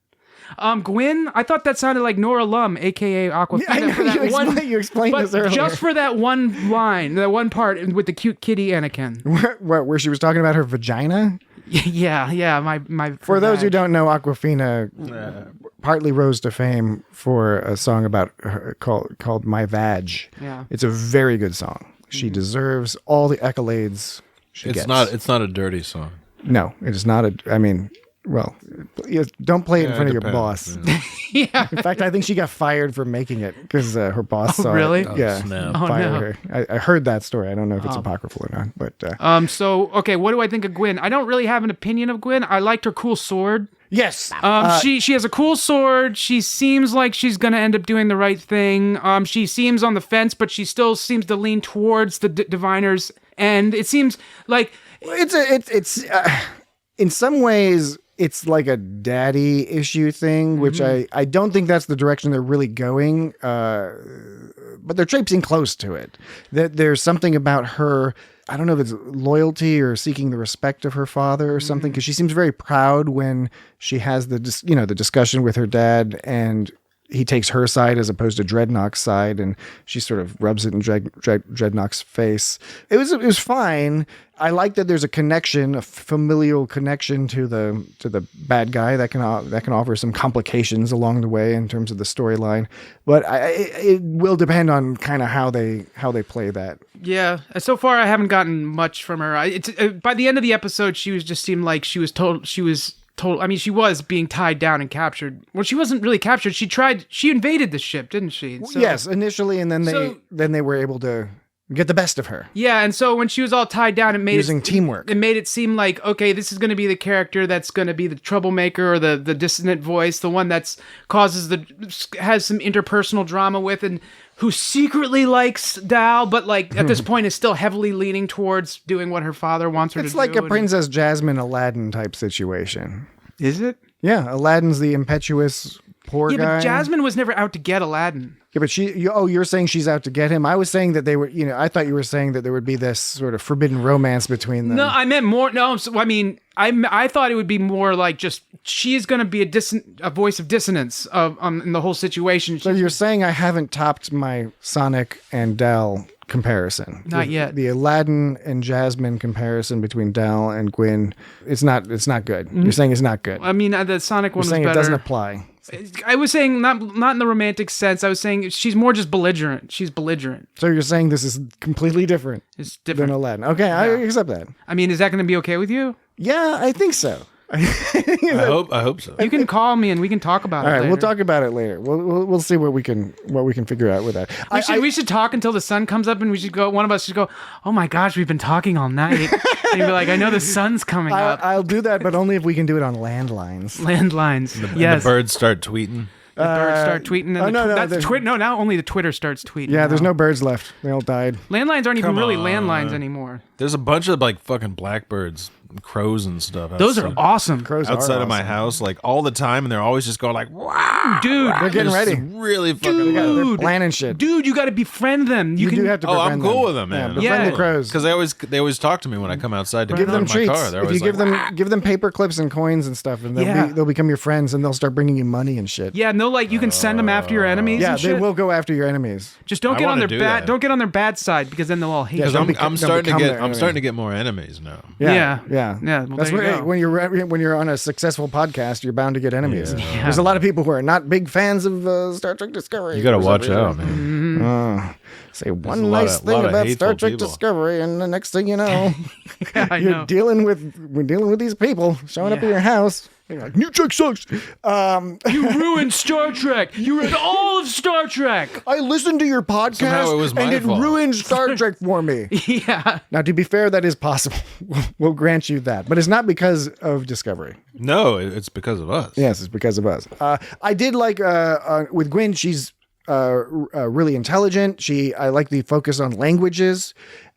Gwyn, I thought that sounded like Nora Lum, aka Aquafina. Yeah, you explained this earlier. Just for that one line, that one part with the cute kitty Anakin. Where she was talking about her vagina? Yeah. My. For those who don't know, Aquafina partly rose to fame for a song about her called "My Vag." Yeah, it's a very good song. She deserves all the accolades she gets. It's not a dirty song. No, it is not well, don't play it in front of your boss. Yeah. In fact, I think she got fired for making it because her boss saw really? it. Yeah, fired her. I heard that story. I don't know if it's apocryphal or not, but So okay, what do I think of Gwyn? I don't really have an opinion of Gwyn. I liked her cool sword. Yes. She has a cool sword. She seems like she's gonna end up doing the right thing. She seems on the fence, but she still seems to lean towards the diviners, and it seems like it's in some ways. It's like a daddy issue thing, which I don't think that's the direction they're really going. But they're traipsing close to it. There's something about her. I don't know if it's loyalty or seeking the respect of her father or something, because she seems very proud when she has the discussion with her dad and he takes her side as opposed to Dreadnought's side, and she sort of rubs it in Dreadnought's face. It was fine. I like that there's a connection, a familial connection to the bad guy that can offer some complications along the way in terms of the storyline. But it will depend on kind of how they play that. Yeah. So far, I haven't gotten much from her. By the end of the episode, she seemed like she was told. I mean, she was being tied down and captured. Well, she wasn't really captured. She invaded the ship, didn't she? So, yes, initially, and then they were able to Get the best of her. Yeah, and so when she was all tied down, it made Using teamwork. It made it seem like, okay, this is going to be the character that's going to be the troublemaker or the dissonant voice, the one that's has some interpersonal drama with, and who secretly likes Dal, but like at this point is still heavily leaning towards doing what her father wants her to do. It's like a Princess Jasmine Aladdin type situation. Is it? Yeah, Aladdin's the impetuous poor guy. Yeah, but Jasmine was never out to get Aladdin. Yeah, but you're saying she's out to get him. I was saying that they were, I thought you were saying that there would be this sort of forbidden romance between them. No, I meant more. No, I mean, I thought it would be more like just she's going to be a voice of dissonance in the whole situation. So you're saying I haven't topped my Sonic and Dal comparison? Not yet. The Aladdin and Jasmine comparison between Dal and Gwyn, it's not good. You're saying it's not good. I mean, the Sonic one You're was saying better. it doesn't apply. I was saying not in the romantic sense. I was saying she's more just belligerent. She's belligerent. So you're saying this is completely different. It's different Than Aladdin. Okay, I accept that. I mean, is that going to be okay with you? Yeah, I think so. I hope so. You can call me and we can talk about it. All right, later. we'll talk about it later. We'll see what we can figure out with that. We should talk until the sun comes up, and we should go. One of us should go. Oh my gosh, we've been talking all night. And you'd be like, I know the sun's coming up. I'll do that, but only if we can do it on landlines. Landlines. And Yes. the birds start tweeting. The birds start tweeting. And now only the Twitter starts tweeting. Yeah, there's now. no birds left. They all died. Landlines aren't even Come really on. landlines anymore. There's a bunch of like fucking blackbirds, crows and stuff. Those are outside- awesome. Crows are outside of my awesome. house, like all the time, and they're always just going like, "Wow, Dude, They're getting It's ready. really fucking They're Dude. planning shit. Dude, you got to befriend them. You can do have to Oh, befriend I'm them. cool with them, man. Yeah, befriend Yeah. the crows. Because they always talk to me when I come outside to Give get them out of my treats. car. They're If you always give them paper clips and coins and stuff, and Yeah. they'll become your friends, and they'll start bringing you money and shit. Yeah, no, like you can send them after your enemies. Yeah, and they shit. will go after your enemies. Just don't I get on wanna their do bad. that. Don't get on their bad side because then they'll all hate Yeah, you. don't I'm become starting to their get I'm enemy. starting to get more enemies now. Yeah. yeah. Well, That's there you what, go. when you're on a successful podcast, you're bound to get enemies. Yeah. There's a lot of people who are not big fans of Star Trek Discovery. You got to for some watch reason. out, man. Say a one lot nice of- thing lot of about Star hateful Trek people. Discovery, and the next thing you know, I we're know. dealing with these people showing up at Yeah. your house. You're like, New Trek sucks. You ruined Star Trek. You ruined all of Star Trek. I listened to your podcast Somehow it was my and it fault. ruined Star Trek for me. Yeah. Now, to be fair, that is possible. We'll grant you that, but it's not because of Discovery. No, it's because of us. Yes, it's because of us. I did like with Gwyn. She's really intelligent. I like the focus on languages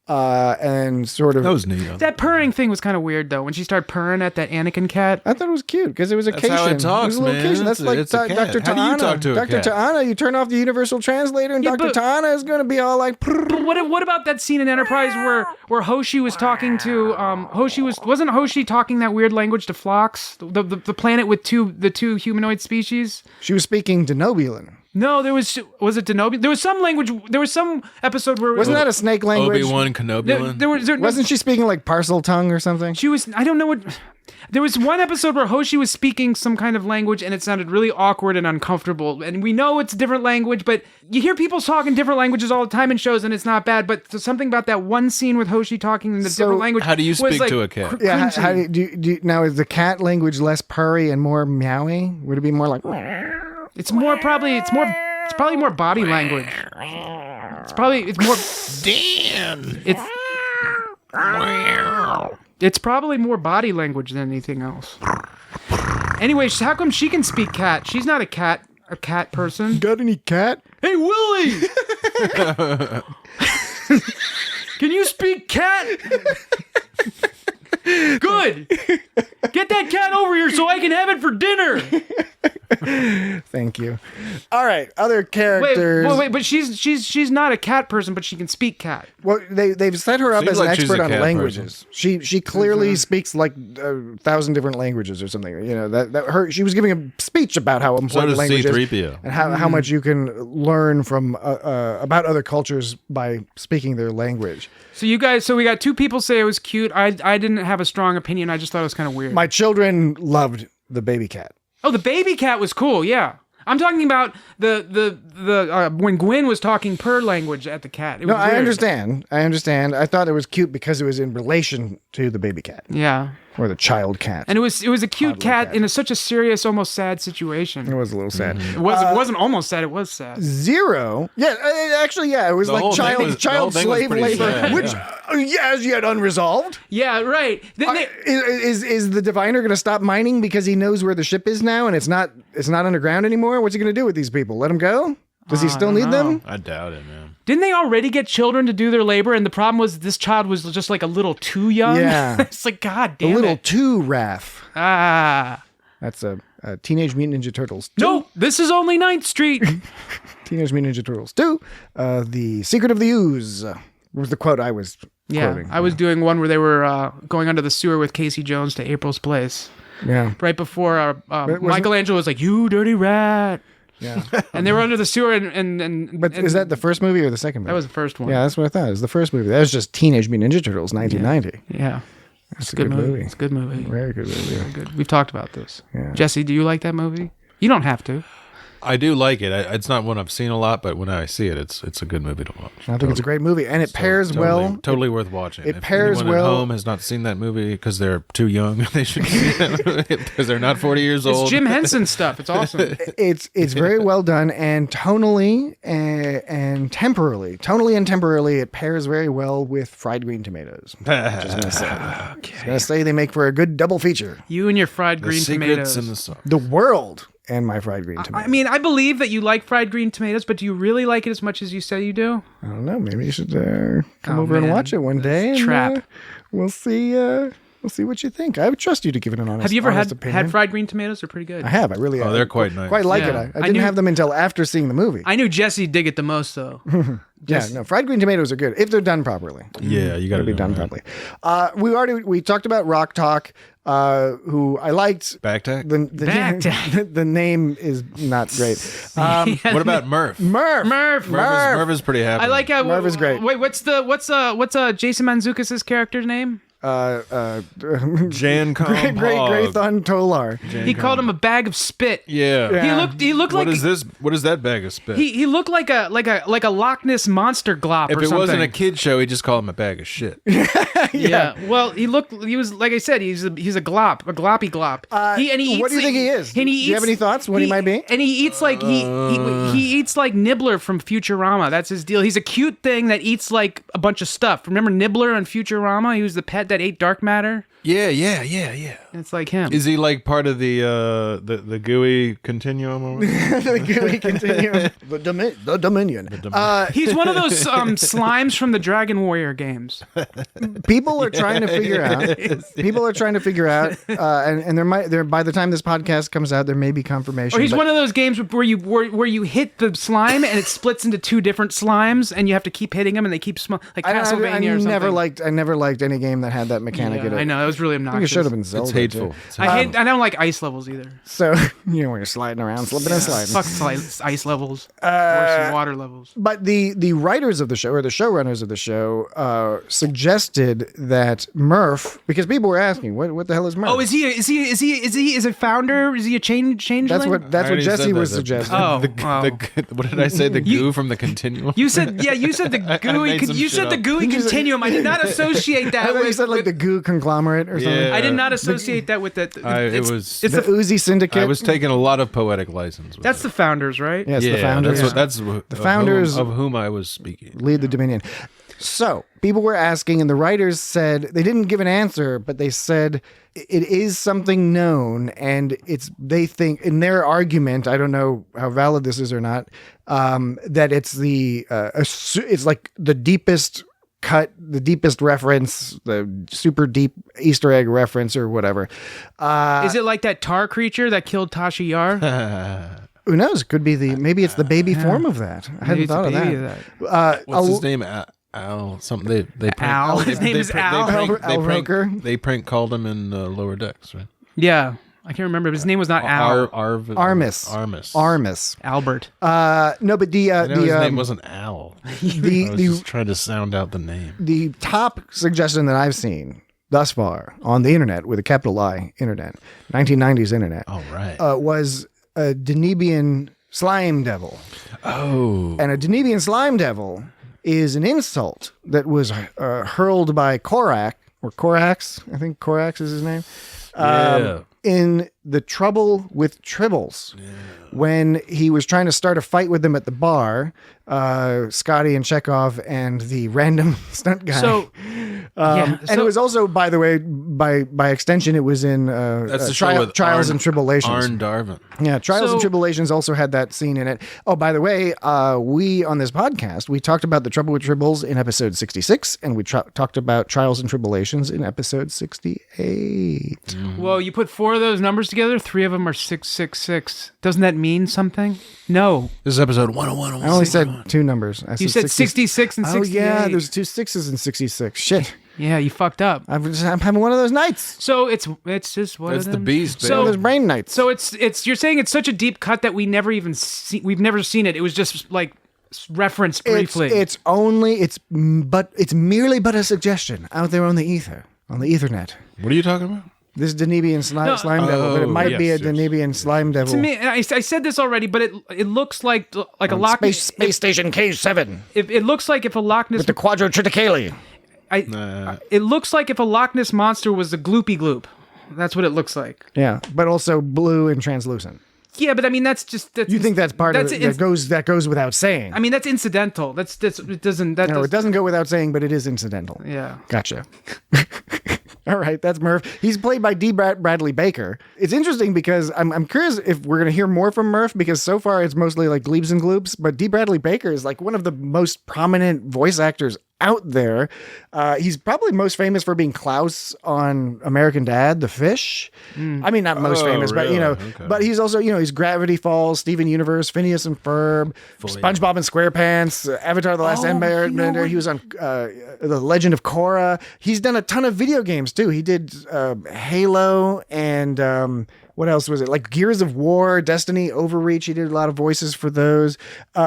and sort of. That was neat. That purring thing was kind of weird though. When she started purring at that Anakin cat. I thought it was cute because it was a That's how Cation. it talks, was a little man. Cation. That's It's a- like it's a cat. Dr. How do you Ta'ana. talk to a Dr. cat? Ta'ana, you turn off the universal translator, and Yeah, Dr. but- Ta'ana is going to be all like. But what about that scene in Enterprise where Hoshi was talking to wasn't Hoshi talking that weird language to Phlox, the planet with the two humanoid species? She was speaking Denobulan. No, was it Denobi? There was some language. There was some episode where Wasn't that a snake language? Obi-Wan Kenobi. Wasn't she speaking like parcel tongue or something? She was. I don't know what. There was one episode where Hoshi was speaking some kind of language and it sounded really awkward and uncomfortable. And we know it's a different language, but you hear people talking different languages all the time in shows and it's not bad. But something about that one scene with Hoshi talking in the different language. How do you was, speak like, to a cat? Yeah, cringy. how do you, now is the cat language less purry and more meowy? Would it be more like? It's probably more body language. It's more. Dan. It's probably more body language than anything else. Anyway, how come she can speak cat? She's not a cat person. Got any cat? Hey, Willie! Can you speak cat? Good. Get that cat over here so I can have it for dinner. Thank you. All right, other characters. Wait, but she's not a cat person, but she can speak cat. Well, they've set her up Seems as an like she's expert a on cat languages. She clearly speaks like 1,000 different languages or something. You know she was giving a speech about how So important does language is C-3PO. and how much you can learn from about other cultures by speaking their language. So we got two people say it was cute. I didn't have a strong opinion. I just thought it was kind of weird. My children loved the baby cat. Oh, the baby cat was cool. Yeah. I'm talking about the when Gwyn was talking purr language at the cat. It was No, I weird. understand. I thought it was cute because it was in relation to the baby cat. Yeah. Or the child cat. And it was a cute Toddler cat in such a serious, almost sad situation. It was a little sad. It wasn't almost sad. It was sad. Zero. Yeah, actually, yeah. It was The like whole thing was slave pretty labor, sad, which as yet unresolved. Yeah, right. Is the diviner going to stop mining because he knows where the ship is now and it's not underground anymore? What's he going to do with these people? Let them go? Does he still need them? I doubt it, man. Didn't they already get children to do their labor? And the problem was this child was just like a little too young. Yeah. It's like, God damn A little it. too Raph. Ah. That's a Teenage Mutant Ninja Turtles 2. No, this is only 9th Street. Teenage Mutant Ninja Turtles 2. The Secret of the Ooze was the quote I was quoting. I was doing one where they were going under the sewer with Casey Jones to April's place. Yeah. Right before Michelangelo was like, "You dirty rat." Yeah. And they were under the sewer and But is that the first movie or the second movie? That was the first one. Yeah, that's what I thought. It was the first movie. That was just Teenage Mutant Ninja Turtles, 1990. Yeah. That's a good movie. It's a good movie. Very good movie. Very good. We've talked about this. Yeah. Jesse, do you like that movie? You don't have to. I do like it. It's not one I've seen a lot, but when I see it, it's a good movie to watch. I think it's a great movie, and it pairs well. Totally worth watching. It if pairs anyone well. At home has not seen that movie because they're too young, they should see that movie because they're not 40 years old. It's Jim Henson stuff. It's awesome. It's very well done, and tonally and temporally, it pairs very well with fried green tomatoes. Just gonna say. Okay. Just gonna say they make for a good double feature. You and your fried green tomatoes. And the sauce. The world and my fried green tomatoes. I mean, I believe that you like fried green tomatoes, but do you really like it as much as you say you do? I don't know. Maybe you should come Oh, over and man. watch it one day. And, Trap. We'll see. We'll see what you think. I would trust you to give it an honest. Have you ever honest had opinion. fried green tomatoes? They're pretty good. I have. I really. Oh, they're quite nice. Quite like Yeah. it. I I didn't knew- have them until after seeing the movie. I knew Jesse'd dig it the most, though. Yeah, no, fried green tomatoes are good if they're done properly. Yeah, you got to Be done properly. We talked about Rok-Tahk, who I liked. Backtack? The name is not great. What about Murf? Murf Is pretty happy. I like how Murf is great. Wait, what's Jason Mantzoukas' character's name? Jan Graython Tolar. He called him a bag of spit. Yeah. He looked like What is this? What is that bag of spit? he looked like a Loch Ness monster glop if or it something. wasn't a kid show, he'd just call him a bag of shit. Yeah. Well, he was like I said, he's a glop, a gloppy glop. And he eats, What do you think he is? And Do you have any thoughts what he might be? And he eats like he eats like Nibbler from Futurama. That's his deal. He's a cute thing that eats like a bunch of stuff. Remember Nibbler on Futurama? He was the pet that ate dark matter. Yeah. It's like him. Is he like part of the gooey continuum? Or The gooey continuum. The Dominion. He's one of those slimes from the Dragon Warrior games. People are trying to figure out. And there by the time this podcast comes out, there may be confirmation. Or he's but- one of those games where you hit the slime and it splits into two different slimes, and you have to keep hitting them, and they keep like Castlevania or something. I never liked any game that had that mechanic in it. I know, that was really I think it obnoxious. should have been Zelda. It's hateful. too. I don't like ice levels either. So when you're sliding around, slipping and sliding. Fuck ice levels. Worse than water levels. But the writers of the show, or the showrunners of the show, suggested that Murf, because people were asking, what the hell is Murf? Oh, is he a founder? Is he a changeling? That's what I already Jesse said was that. suggesting. Oh, What did I say? The goo from the continuum? You said the gooey. made some You shit said the up. gooey continuum. I did not associate I that thought you with. said like the goo conglomerate or something. Yeah. I did not associate that with that. It's The Uzi Syndicate. I was taking a lot of poetic license. With That's it. the founders, right? Yes, the founders. That's The founders of whom I was speaking. lead the Dominion. So people were asking, and the writers said they didn't give an answer, but they said it is something known, and they think in their argument. I don't know how valid this is or not. That it's it's like the deepest cut, the deepest reference, the super deep Easter egg reference or whatever. Is it like that tar creature that killed Tasha Yar? Who knows? Could be maybe it's the baby form of that. I hadn't Maybe it's a thought of baby that. What's his name? Al. Something. They prank, Al. They, His name is Al. Al Roker. They prank called him in Lower Decks, right? Yeah, I can't remember. His name was not Al. Armis. Albert. No, but I know his name wasn't Al. I was just trying to sound out the name. The top suggestion that I've seen thus far on the internet, with a capital I, internet, 1990s internet, All right. was a Danubian slime devil. Oh. And a Danubian slime devil is an insult that was hurled by Korak or Korax. I think Korax is his name. Yeah. In The Trouble with Tribbles, when he was trying to start a fight with them at the bar, Scotty and Chekhov and the random stunt guy. So, and it was also, by the way, by extension, it was in That's the show with Trials and Tribulations. Arn Darvin. Yeah, Trials and So- Tribulations also had that scene in it. Oh, by the way, we on this podcast, we talked about The Trouble with Tribbles in episode 66, and we talked about Trials and Tribulations in episode 68. well, you put 4 of those numbers together, 3 of them are 666. Doesn't that mean something? No. This is episode 101. I only said 2 numbers. I You said 66 and 68. Oh, yeah, there's 2 6s in 66. Shit. Yeah, you fucked up. I'm having one of those nights. So it's just one It's of the them. beast, One of those So brain nights. so it's you're saying it's such a deep cut that we've never seen it. It was just like referenced briefly. It's merely but a suggestion out there on the ether, on the ethernet. What are you talking about? This Danubian slime devil, but it might be a yes, yes. Danubian slime devil. to me, I said this already, but it looks like a Loch Space Station K7 It looks like if a Loch Ness with the Quadrotriticale. it looks like if a Loch Ness monster was a gloopy gloop. That's what it looks like. Yeah, but also blue and translucent. Yeah, but I mean that's You think that's part of it? That goes without saying. I mean that's incidental. It doesn't. It doesn't go without saying, but it is incidental. Yeah. Gotcha. All right, that's Murf. He's played by Dee Bradley Baker. It's interesting because I'm curious if we're going to hear more from Murf, because so far it's mostly like Glebes and Gloops, but Dee Bradley Baker is like one of the most prominent voice actors out there. He's probably most famous for being Klaus on American Dad, The Fish. I mean, not most famous, but really? Okay. but he's also, he's Gravity Falls, Steven Universe, Phineas and Ferb, SpongeBob and SquarePants, Avatar: The Last Airbender. He was on The Legend of Korra. He's done a ton of video games too. He did Halo and what else was it? Like Gears of War, Destiny, Overreach. He did a lot of voices for those.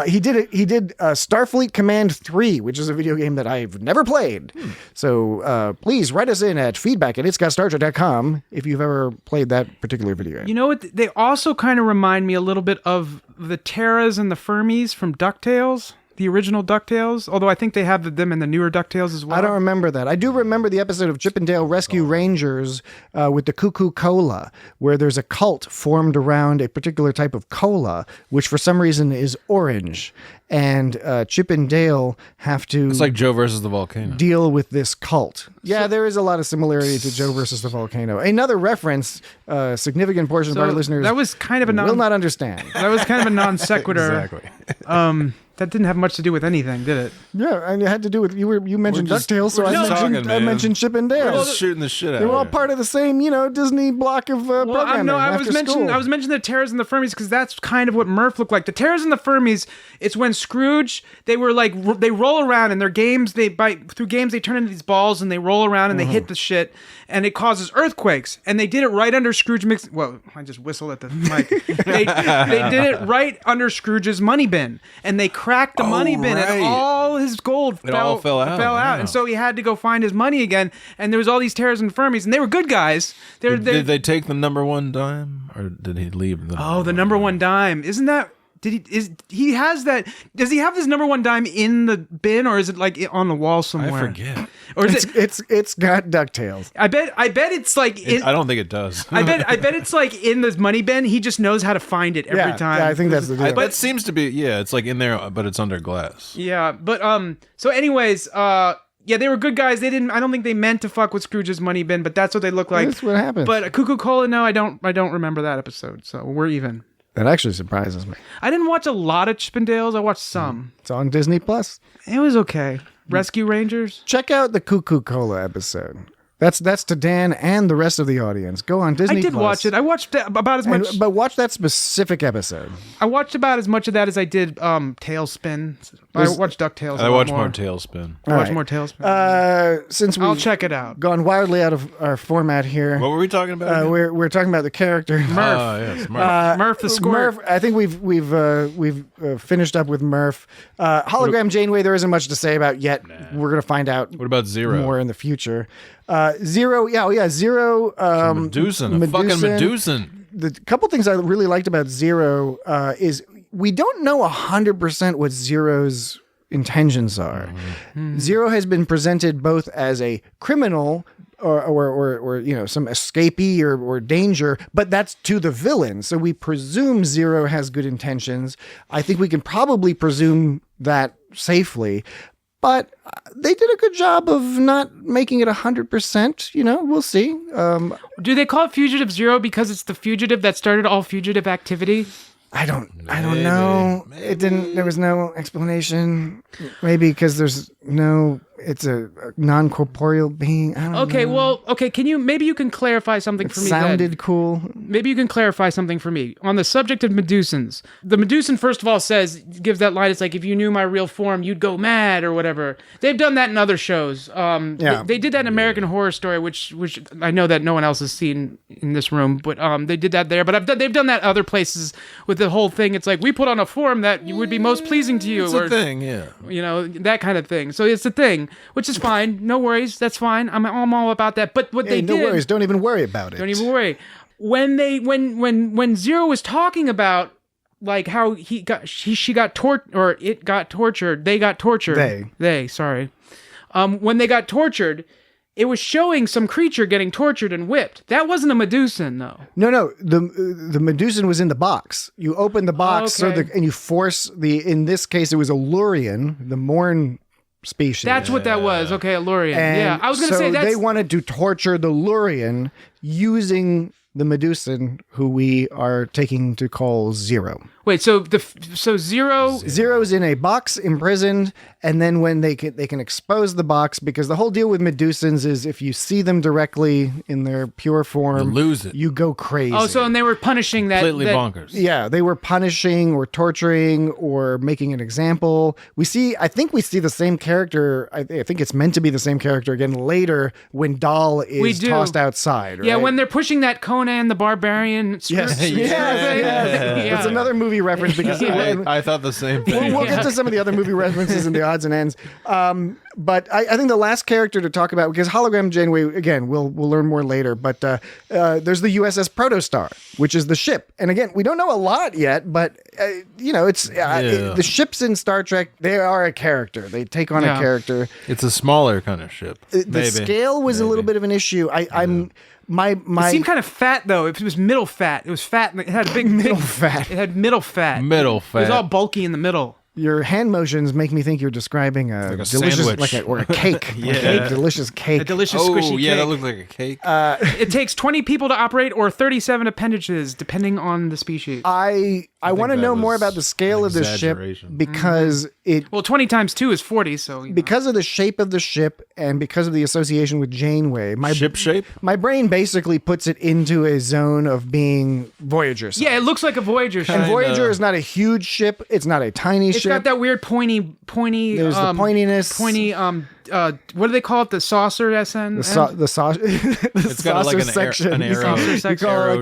He did Starfleet Command 3, which is a video game that I've never played. So please write us in at feedback@itsgotstartrek.com if you've ever played that particular video game. You know what? They also kind of remind me a little bit of the Terras and the Fermis from DuckTales. The original DuckTales, although I think they have them in the newer DuckTales as well. I don't remember that. I do remember the episode of Chip and Dale Rescue Rangers with the Cuckoo Cola, where there's a cult formed around a particular type of cola, which for some reason is orange. And Chip and Dale have to... It's like Joe versus the volcano. Deal with this cult. Yeah, there is a lot of similarity to Joe versus the volcano. Another reference, signiant portion of our listeners that was kind of a will not understand. That was kind of a non sequitur. Exactly. That didn't have much to do with anything, did it? Yeah, and it had to do with you mentioned just- DuckTales, so we're I just mentioned, talking, I man. mentioned Chip and Dale. We're just shooting the shit out They were all of it. part of the same, Disney block of programming. I was mentioning the Terras and the Fermis because that's kind of what Murf looked like. The Terras and the Fermis, it's when Scrooge, they were like they roll around in their games. Through games they turn into these balls and they roll around and they hit the shit and it causes earthquakes. And they did it right under Scrooge Well, I just whistled at the mic. they did it right under Scrooge's money bin and they cracked the money bin and right. all his gold all fell out, yeah. and so he had to go find his money again. And there was all these Terras and Fermis and they were good guys. Did they take the number one dime, or did he leave the? Oh, the number one dime. Isn't that? He has that? Does he have this number one dime in the bin, or is it like on the wall somewhere? I forget. Or is It's got DuckTales. I bet it's like. I don't think it does. I bet it's like in this money bin. He just knows how to find it every time. Yeah, I think that's the deal. But it seems to be. Yeah, it's like in there, but it's under glass. Yeah, but So, anyways, yeah, they were good guys. They didn't. I don't think they meant to fuck with Scrooge's money bin, but that's what they look like. That's what happened. But Cuckoo Cola, no, I don't remember that episode. So we're even. That actually surprises me. I didn't watch a lot of Chip and Dales. I watched some. It's on Disney Plus. It was okay. Rescue Rangers. Check out the Cuckoo Cola episode. That's to Dan and the rest of the audience. Go on Disney I did Plus. watch it. I watched about as much. But watch that specific episode. I watched about as much of that as I did Tailspin. I watched DuckTales. I watched more Tailspin. I watched more Tailspin. Since I'll we've check it out. gone wildly out of our format here, What were we talking about? again? we're talking about the character Murf. Oh, yes, Murf. Murf the Squirt. Murf, I think we've finished up with Murf. Hologram Janeway, there isn't much to say about yet. We're gonna find out What about Zero? more in the future. Zero, Zero. Medusan, a fucking Medusan. The couple things I really liked about Zero is we don't know 100% what Zero's intentions are. Zero has been presented both as a criminal or some escapee or danger, but that's to the villain. So we presume Zero has good intentions. I think we can probably presume that safely, but they did a good job of not making it 100%. We'll see. Do they call it Fugitive Zero because it's the fugitive that started all fugitive activity? I don't know. Maybe. It didn't. There was no explanation. Maybe because it's a non-corporeal being. I don't know. Okay. Maybe you can clarify something for me. Sounded cool. Maybe you can clarify something for me on the subject of Medusans. The Medusan, first of all, gives that line. It's like, if you knew my real form, you'd go mad or whatever. They've done that in other shows. They did that in American Horror Story, which I know that no one else has seen in this room, but they did that there. But they've done that other places with the whole thing. It's like, we put on a form that would be most pleasing to you. It's a thing, yeah. That kind of thing. So it's a thing, which is fine. No worries. That's fine. I'm all about that. But what they did... No worries. Don't even worry about it. Don't even worry. When Zero was talking about like how it got tortured. They got tortured. Sorry. When they got tortured, it was showing some creature getting tortured and whipped. That wasn't a Medusan, though. No. The Medusan was in the box. You open the box and you force in this case, it was a Lurian, the Morn species. That's what that was. Okay, a Lurian. Yeah, I was going to say they wanted to torture the Lurian using the Medusan, who we are taking to call Zero. Wait, so Zero's in a box, imprisoned, and then when they can expose the box, because the whole deal with Medusans is if you see them directly in their pure form, you lose it. You go crazy. Oh, so and they were punishing that completely bonkers. Yeah, they were punishing or torturing or making an example. I think we see the same character. I think it's meant to be the same character again later when Dal is tossed outside. Right? Yeah, when they're pushing that Conan the Barbarian. Yes. It's another movie reference because I thought the same thing. We'll get to some of the other movie references in the odds and ends. But I think the last character to talk about, because Hologram Janeway, again, we'll learn more later, but there's the USS Protostar, which is the ship. And again, we don't know a lot yet, but it's the ships in Star Trek, they are a character. They take on a character. It's a smaller kind of ship. The scale was a little bit of an issue. It seemed kind of fat though. If it was middle fat, it was fat. It had a big middle fat. It had middle fat. Middle fat. It was all bulky in the middle. Your hand motions make me think you're describing a delicious, sandwich. or a cake, a delicious cake. A delicious squishy cake. That looked like a cake. It takes 20 people to operate, or 37 appendages, depending on the species. I want to know more about the scale of the ship because 20 times 2 is 40. So because of the shape of the ship and because of the association with Janeway, ship shape. My brain basically puts it into a zone of being Voyager size. Yeah, it looks like a Voyager ship. And Voyager is not a huge ship. It's not a tiny ship. It's got that weird pointy. There's the pointiness. Pointy. What do they call it? The saucer SN. The saucer. It's got like section. an arrow.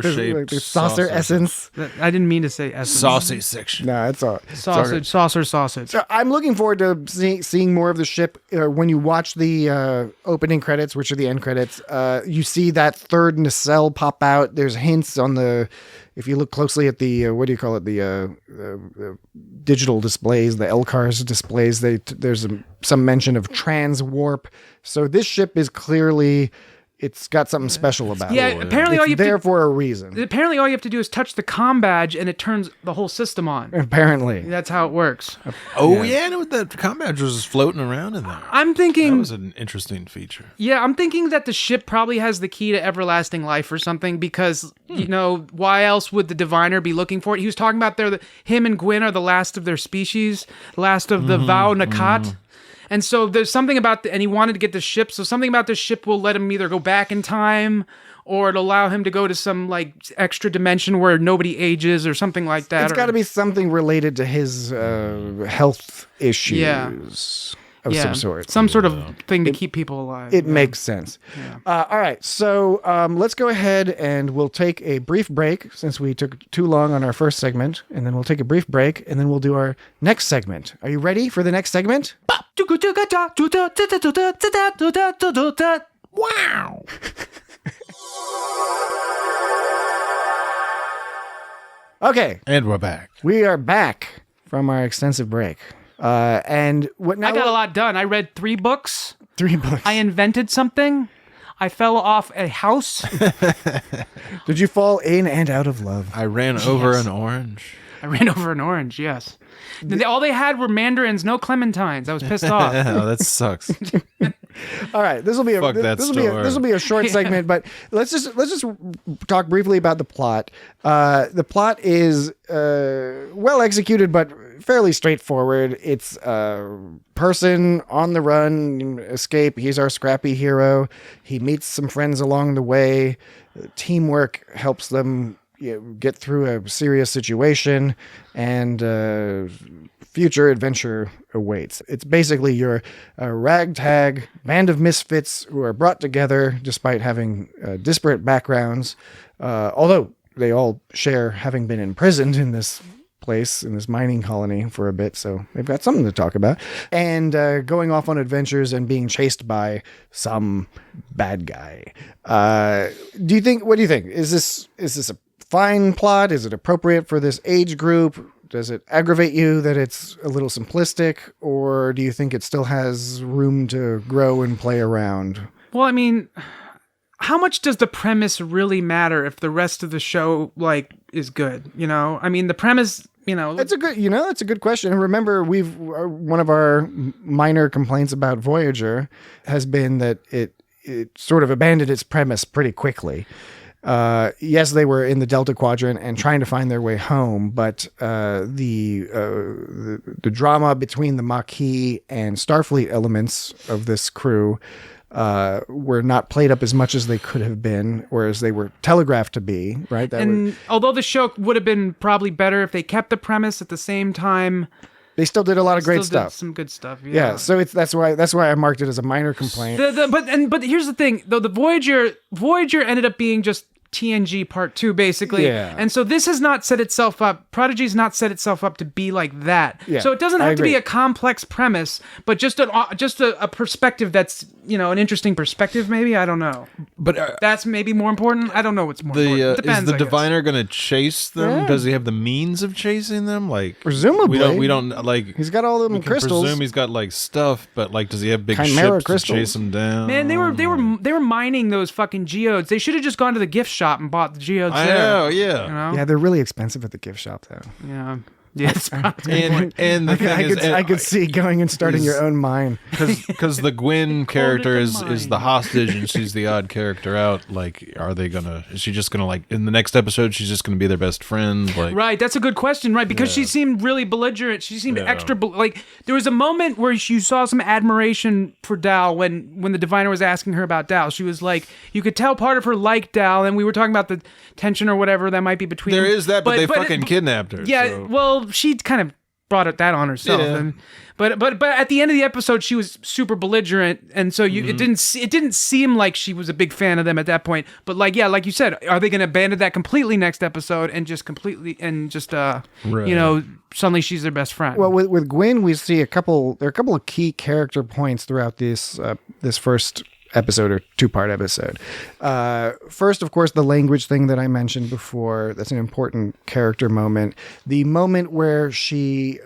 The saucer essence. I didn't mean to say essence. Saucy section. No, it's all sausage. Saucer sausage. So I'm looking forward to seeing more of the ship. When you watch the opening credits, which are the end credits, you see that third nacelle pop out. There's hints on the. If you look closely at the the digital displays, the LCARS displays, there's some mention of trans warp. So this ship is clearly. It's got something special about it. Yeah, apparently it's there for a reason. Apparently all you have to do is touch the comm badge and it turns the whole system on. Apparently. That's how it works. No, the comm badge was just floating around in there. I'm thinking... That was an interesting feature. Yeah, I'm thinking that the ship probably has the key to everlasting life or something because, why else would the diviner be looking for it? He was talking about him and Gwyn are the last of their species, last of the Vau Nakat. And so there's something about and he wanted to get the ship, so something about the ship will let him either go back in time or it'll allow him to go to some like extra dimension where nobody ages or something like that. It's got to be something related to his health issues of some sort. Some sort of thing to keep people alive. It makes sense. Yeah. All right, so let's go ahead and we'll take a brief break since we took too long on our first segment, and then we'll take a brief break, and then we'll do our next segment. Are you ready for the next segment? Wow! Okay. And we're back. We are back from our extensive break. And what now? I got a lot done. I read 3 books. 3 books. I invented something. I fell off a house. Did you fall in and out of love? I ran over an orange. I ran over an orange, yes. All they had were mandarins, no clementines. I was pissed off. Yeah, that sucks. All right, this will be a short segment, but let's just talk briefly about the plot. The plot is well executed, but fairly straightforward. It's a person on the run, escape. He's our scrappy hero. He meets some friends along the way. Teamwork helps them get through a serious situation, and future adventure awaits. It's basically your ragtag band of misfits who are brought together despite having disparate backgrounds, although they all share having been imprisoned in this place, in this mining colony for a bit, so they've got something to talk about, and going off on adventures and being chased by some bad guy. What do you think? Is this a fine plot? Is it appropriate for this age group? Does it aggravate you that it's a little simplistic, or do you think it still has room to grow and play around? Well, I mean, how much does the premise really matter if the rest of the show is good? I mean, the premise, That's a good question. And remember, one of our minor complaints about Voyager has been that it sort of abandoned its premise pretty quickly. Yes, they were in the Delta Quadrant and trying to find their way home, but the drama between the Maquis and Starfleet elements of this crew were not played up as much as they could have been, or as they were telegraphed to be, right? Although the show would have been probably better if they kept the premise at the same time, they still did a lot of great stuff. Some good stuff, yeah. So that's why I marked it as a minor complaint. But here's the thing, though: the Voyager ended up being just TNG Part 2, basically. Yeah. And so this has not set itself up. Prodigy's not set itself up to be like that. Yeah, so it doesn't have to be a complex premise, but just a perspective that's, an interesting perspective, maybe. I don't know. But that's maybe more important. I don't know what's more important. Depends, is the diviner going to chase them? Yeah. Does he have the means of chasing them? Presumably. We don't he's got all them crystals. Presume he's got stuff, but does he have big Chimera ships crystals to chase them down? Man, they were mining those fucking geodes. They should have just gone to the gift shop and bought the geodes I there. know, yeah. Yeah, they're really expensive at the gift shop, though. Yeah. Yes, and the thing is, I could see going and starting your own mine, because the Gwyn character is the hostage and she's the odd character out. Is she just gonna in the next episode she's just gonna be their best friend? Right, that's a good question, right? Because she seemed really belligerent. She seemed extra. There was a moment where you saw some admiration for Dal when the diviner was asking her about Dal. She was like, you could tell part of her liked Dal, and we were talking about the tension or whatever that might be between. There is that, but they fucking kidnapped her. Yeah, so. Well, she kind of brought that on herself. Yeah. But at the end of the episode, she was super belligerent, and so it didn't seem like she was a big fan of them at that point. But like you said, are they going to abandon that completely next episode and suddenly she's their best friend? Well, with Gwyn, we see there are a couple of key character points throughout this first episode or two-part episode. First, of course, the language thing that I mentioned before. That's an important character moment. The moment where she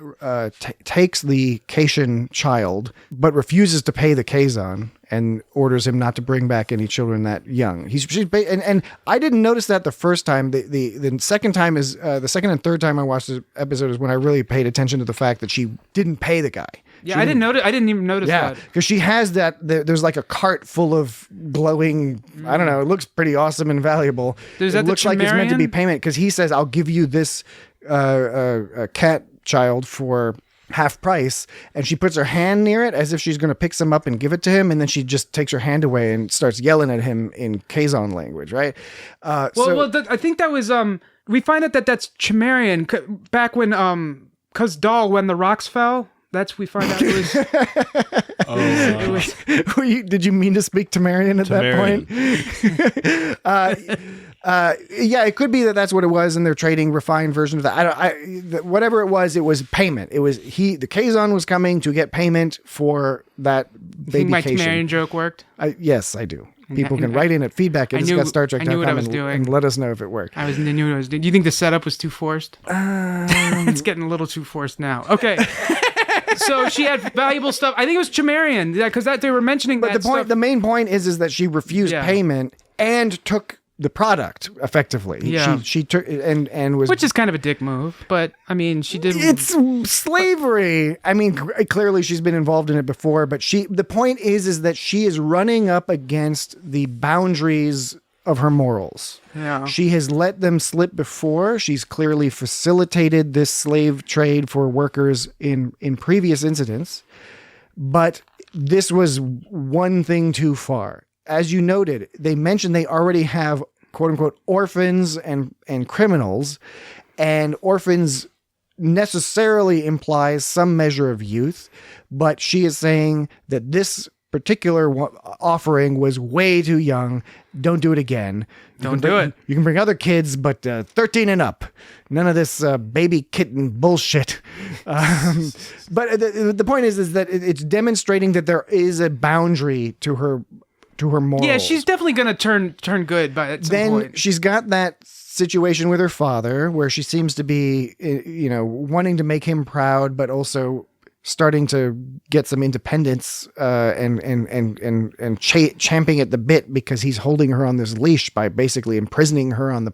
takes the Cation child, but refuses to pay the Kazon and orders him not to bring back any children that young. And I didn't notice that the first time. The second time is the second and third time I watched the episode is when I really paid attention to the fact that she didn't pay the guy. Yeah, I didn't even notice that. Because she has that. There's like a cart full of glowing. I don't know. It looks pretty awesome and valuable. It looks like it's meant to be payment because he says, "I'll give you this cat child for half price," and she puts her hand near it as if she's going to pick some up and give it to him, and then she just takes her hand away and starts yelling at him in Kazon language, right? I think that was we find out that's Chimerian back when because Dal, when the rocks fell. We find out it was. Did you mean to speak Temerian at that point? Yeah, it could be that's what it was, and they're trading refined version of that. Whatever it was payment. It was the Kazon was coming to get payment for that baby. My Temerian joke worked. Yes, I do. People can write in at feedback@StarTrek.com and let us know if it worked. I knew it was. Do you think the setup was too forced? It's getting a little too forced now. Okay. So she had valuable stuff. I think it was Chimerian, because they were mentioning But that stuff. the main point is that she refused Yeah. payment and took the product effectively. Yeah. She took and was, Which is kind of a dick move, but I mean, she did. it's slavery. I mean, clearly she's been involved in it before, but the point is that she is running up against the boundaries of her morals. Yeah. She has let them slip before. She's clearly facilitated this slave trade for workers in previous incidents, but this was one thing too far. As you noted, they mentioned they already have quote unquote orphans and criminals, and orphans necessarily implies some measure of youth, but she is saying that this particular offering was way too young. Don't do it again. Don't do it. You can bring other kids, but 13 and up. None of this baby kitten bullshit. But the point is that it's demonstrating that there is a boundary to her morals. Yeah, she's definitely going to turn good by at some point. She's got that situation with her father where she seems to be, wanting to make him proud, but also starting to get some independence and champing at the bit because he's holding her on this leash by basically imprisoning her on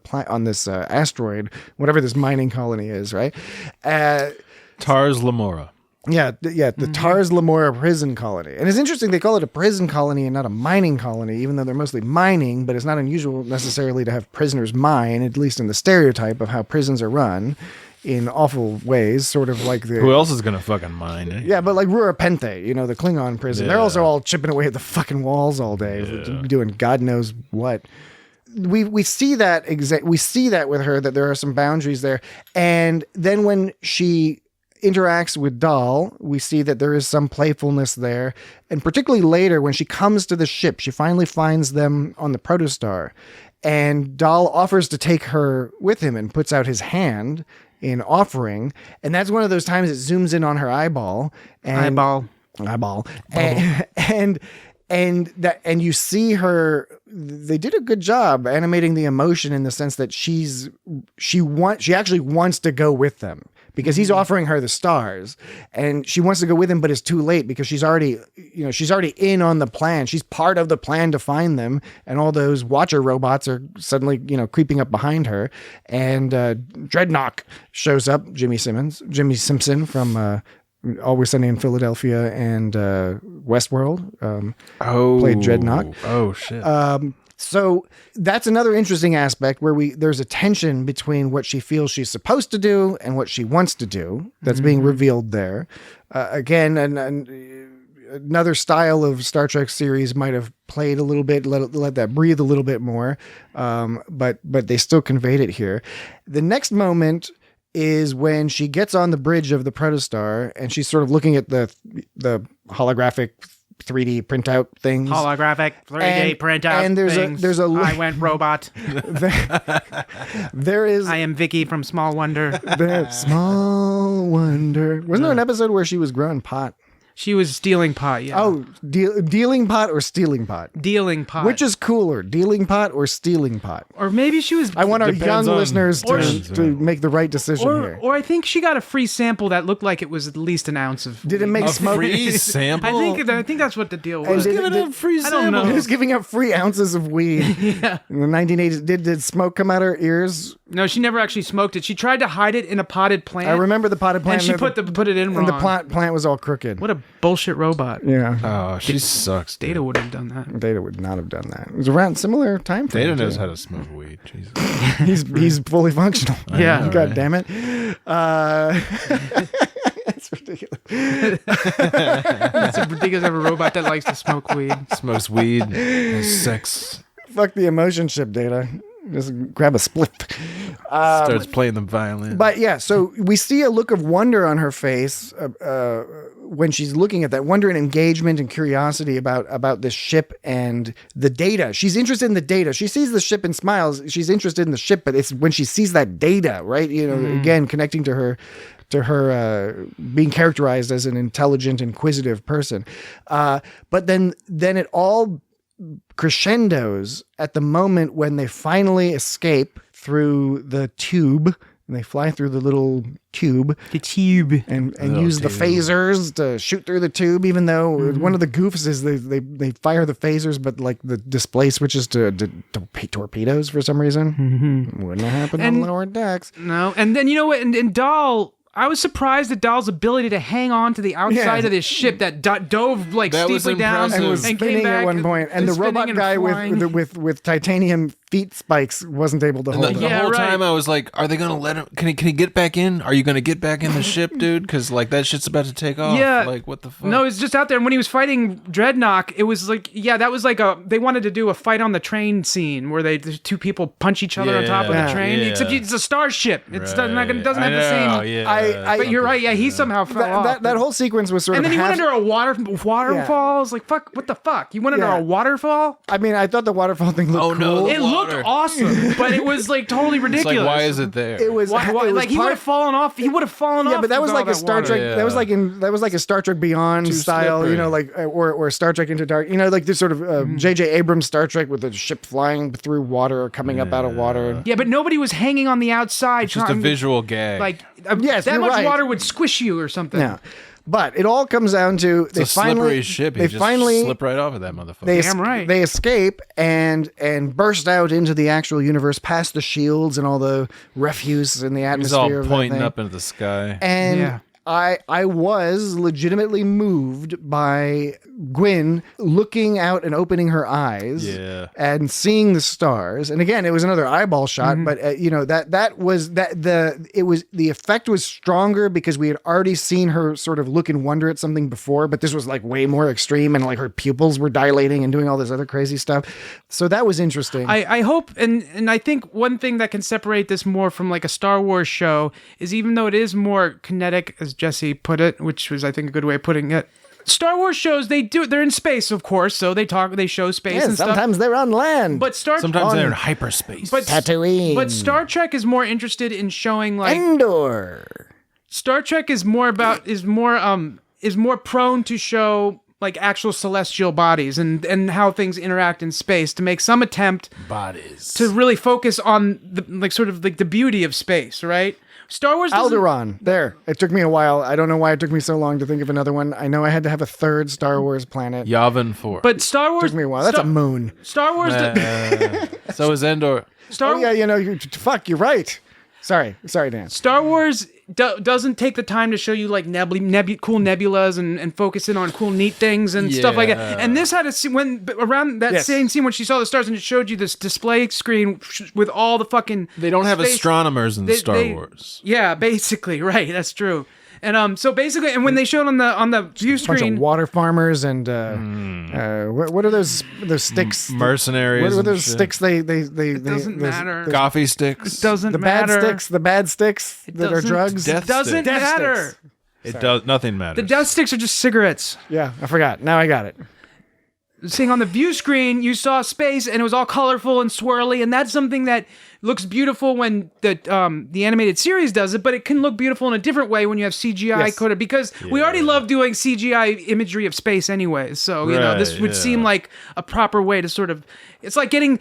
this asteroid, whatever this mining colony is, right? Tars Lamora. Yeah, the Tars Lamora prison colony. And it's interesting they call it a prison colony and not a mining colony, even though they're mostly mining, but it's not unusual necessarily to have prisoners mine, at least in the stereotype of how prisons are run in awful ways, sort of like the... Who else is going to fucking mine it? Yeah, but like Rura Pente, the Klingon prison. They're also all chipping away at the fucking walls all day, doing God knows what. We see that we see that with her, that there are some boundaries there. And then when she interacts with Dal, we see that there is some playfulness there. And particularly later, when she comes to the ship, she finally finds them on the Protostar. And Dal offers to take her with him and puts out his hand in offering. And that's one of those times it zooms in on her eyeball. And, eyeball. And you see her, they did a good job animating the emotion in the sense that she actually wants to go with them because he's offering her the stars and she wants to go with him, but it's too late because she's already in on the plan. She's part of the plan to find them. And all those watcher robots are suddenly, creeping up behind her. And Dreadnought shows up, Jimmy Simpson from Always Sunny in Philadelphia and Westworld. Played Dreadnought. Oh, shit. So that's another interesting aspect where there's a tension between what she feels she's supposed to do and what she wants to do that's being revealed there. Again, another style of Star Trek series might have played a little bit, let that breathe a little bit more, but they still conveyed it here. The next moment is when she gets on the bridge of the Protostar and she's sort of looking at the holographic 3D printout things. Holographic 3D printout and there's things. I went robot. There is. I am Vicky from Small Wonder. Small Wonder. Wasn't there an episode where she was growing pot? She was stealing pot, yeah. Oh, dealing pot or stealing pot? Dealing pot. Which is cooler, dealing pot or stealing pot? Or maybe she was... I want our young listeners to make the right decision here. Or I think she got a free sample that looked like it was at least an ounce of... Did it make smoke? Free sample? I think that's what the deal was. Who's giving out free samples? I don't know. He was giving out free ounces of weed. Yeah. In the 1980s, did smoke come out her ears? No, she never actually smoked it. She tried to hide it in a potted plant. I remember the potted plant. And she put it in wrong. And the plant was all crooked. What a bullshit robot. Yeah. Oh, she sucks. Dude. Data would have done that. Data would not have done that. It was around similar time frame. Data knows how to smoke weed. Jesus. He's fully functional. Yeah. know, God right? damn it. It's ridiculous. It's a ridiculous of a robot that likes to smoke weed. Smokes weed, has sex, Fuck the emotion chip, Data. Just grab a split. starts playing the violin. But yeah, so we see a look of wonder on her face when she's looking at that, wonder and engagement and curiosity about this ship and the data. She's interested in the data. She sees the ship and smiles. She's interested in the ship, but it's when she sees that data, right? Again, connecting to her being characterized as an intelligent, inquisitive person. But then it all crescendos at the moment when they finally escape through the tube and they fly through the little tube. The tube. And use the phasers to shoot through the tube, even though one of the goofs is they fire the phasers, but like the display switches to torpedoes for some reason. Wouldn't have happened on lower decks. No. And then, you know what? And Dal... I was surprised at Dal's ability to hang on to the outside of this ship that dove like That was steeply down impressive. And was and spinning came back at one point, and the spinning robot and guy flying. with titanium feet spikes wasn't able to And hold the it. whole time I was like, are they going to let him? Can he get back in? Are you going to get back in the ship, dude? Because like that shit's about to take off. Yeah. Like what the fuck? No, it's just out there. And when he was fighting Dreadnought, it was like, that was like they wanted to do a fight on the train scene where the two people punch each other on top of the Yeah, train. yeah. Except it's a starship. It's doesn't have the I same. know, I- But you're right. Yeah, he somehow fell off. That whole sequence was sort and of then he went half- under a waterfall. I was like, fuck, what the fuck? You went under Yeah. a waterfall? I mean, I thought the waterfall thing looked Oh, no. cool. It looked Water. awesome, but it was like totally It's ridiculous. like, why is it there? It was, Why, it was like he would part- have fallen off. He would have fallen off. Yeah, but that was with like all a Star water. Trek. Yeah. That was like a Star Trek Beyond Too style, slippery. you know, like or Star Trek Into Dark. You know, like this sort of J.J. Abrams Star Trek with the ship flying through water or coming up out of water. Yeah, but nobody was hanging on the outside. Just a trying to- visual gag. Like Yes, that you're much right. water would squish you or something. Yeah, but it all comes down to it's a slippery ship. He They just finally slip right off of that motherfucker. Damn right. They escape and burst out into the actual universe, past the shields and all the refuse in the He's atmosphere. all of that pointing thing. up into the sky. And Yeah. I was legitimately moved by Gwyn looking out and opening her eyes Yeah. and seeing the stars. And again, it was another eyeball shot, but the effect was stronger because we had already seen her sort of look and wonder at something before, but this was like way more extreme and like her pupils were dilating and doing all this other crazy stuff. So that was interesting. I hope, and I think one thing that can separate this more from like a Star Wars show is even though it is more kinetic, as Jesse put it, which was I think a good way of putting it. Star Wars shows they're in space, of course, so they show space yeah, and stuff. sometimes they're on land. But Sometimes they're in hyperspace. but Tatooine. But Star Trek is more interested in showing like Endor. Star Trek is more prone to show like actual celestial bodies and how things interact in space to make some attempt bodies. to really focus on the like sort of like the beauty of space, right? Star Wars doesn't- Alderaan. There. It took me a while. I don't know why it took me so long to think of another one. I know I had to have a third Star Wars planet. Yavin 4. but Star Wars Took me a while. That's a moon. Star Wars So is Endor. Star Oh yeah, fuck, you're right. Sorry, Dan. Star Wars doesn't take the time to show you like cool nebulas and focus in on cool neat things and stuff like that. And this had a scene around that same scene when she saw the stars and it showed you this display screen with all the fucking. They don't have space- astronomers in Star Wars. Yeah, basically, right. That's true. And so basically, and when they showed on the view Bunch screen, of water farmers and what are those sticks? Mercenaries. What are and those shit. sticks? It doesn't matter. Coffee sticks. doesn't The bad matter. sticks. The bad sticks that are doesn't- drugs. Death Doesn't sticks. matter. sticks. It does. Nothing matters. The death sticks are just cigarettes. Yeah, I forgot. Now I got it. Seeing on the view screen, you saw space and it was all colorful and swirly, and that's something that looks beautiful when the animated series does it, but it can look beautiful in a different way when you have CGI Yes. coded because we already love doing CGI imagery of space anyway. So you know this would seem like a proper way to sort of it's like eating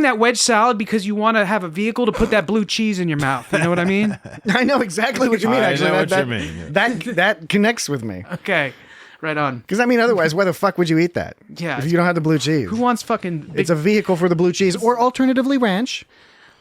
that wedge salad because you want to have a vehicle to put that blue cheese in your mouth. You know what I mean? I know exactly what you mean. I Actually, know what that, you mean. that connects with me. Okay, right on. Because I mean, otherwise, why the fuck would you eat that? Yeah. if you don't have the blue cheese. Who wants fucking big, It's a vehicle for the blue cheese, or alternatively ranch.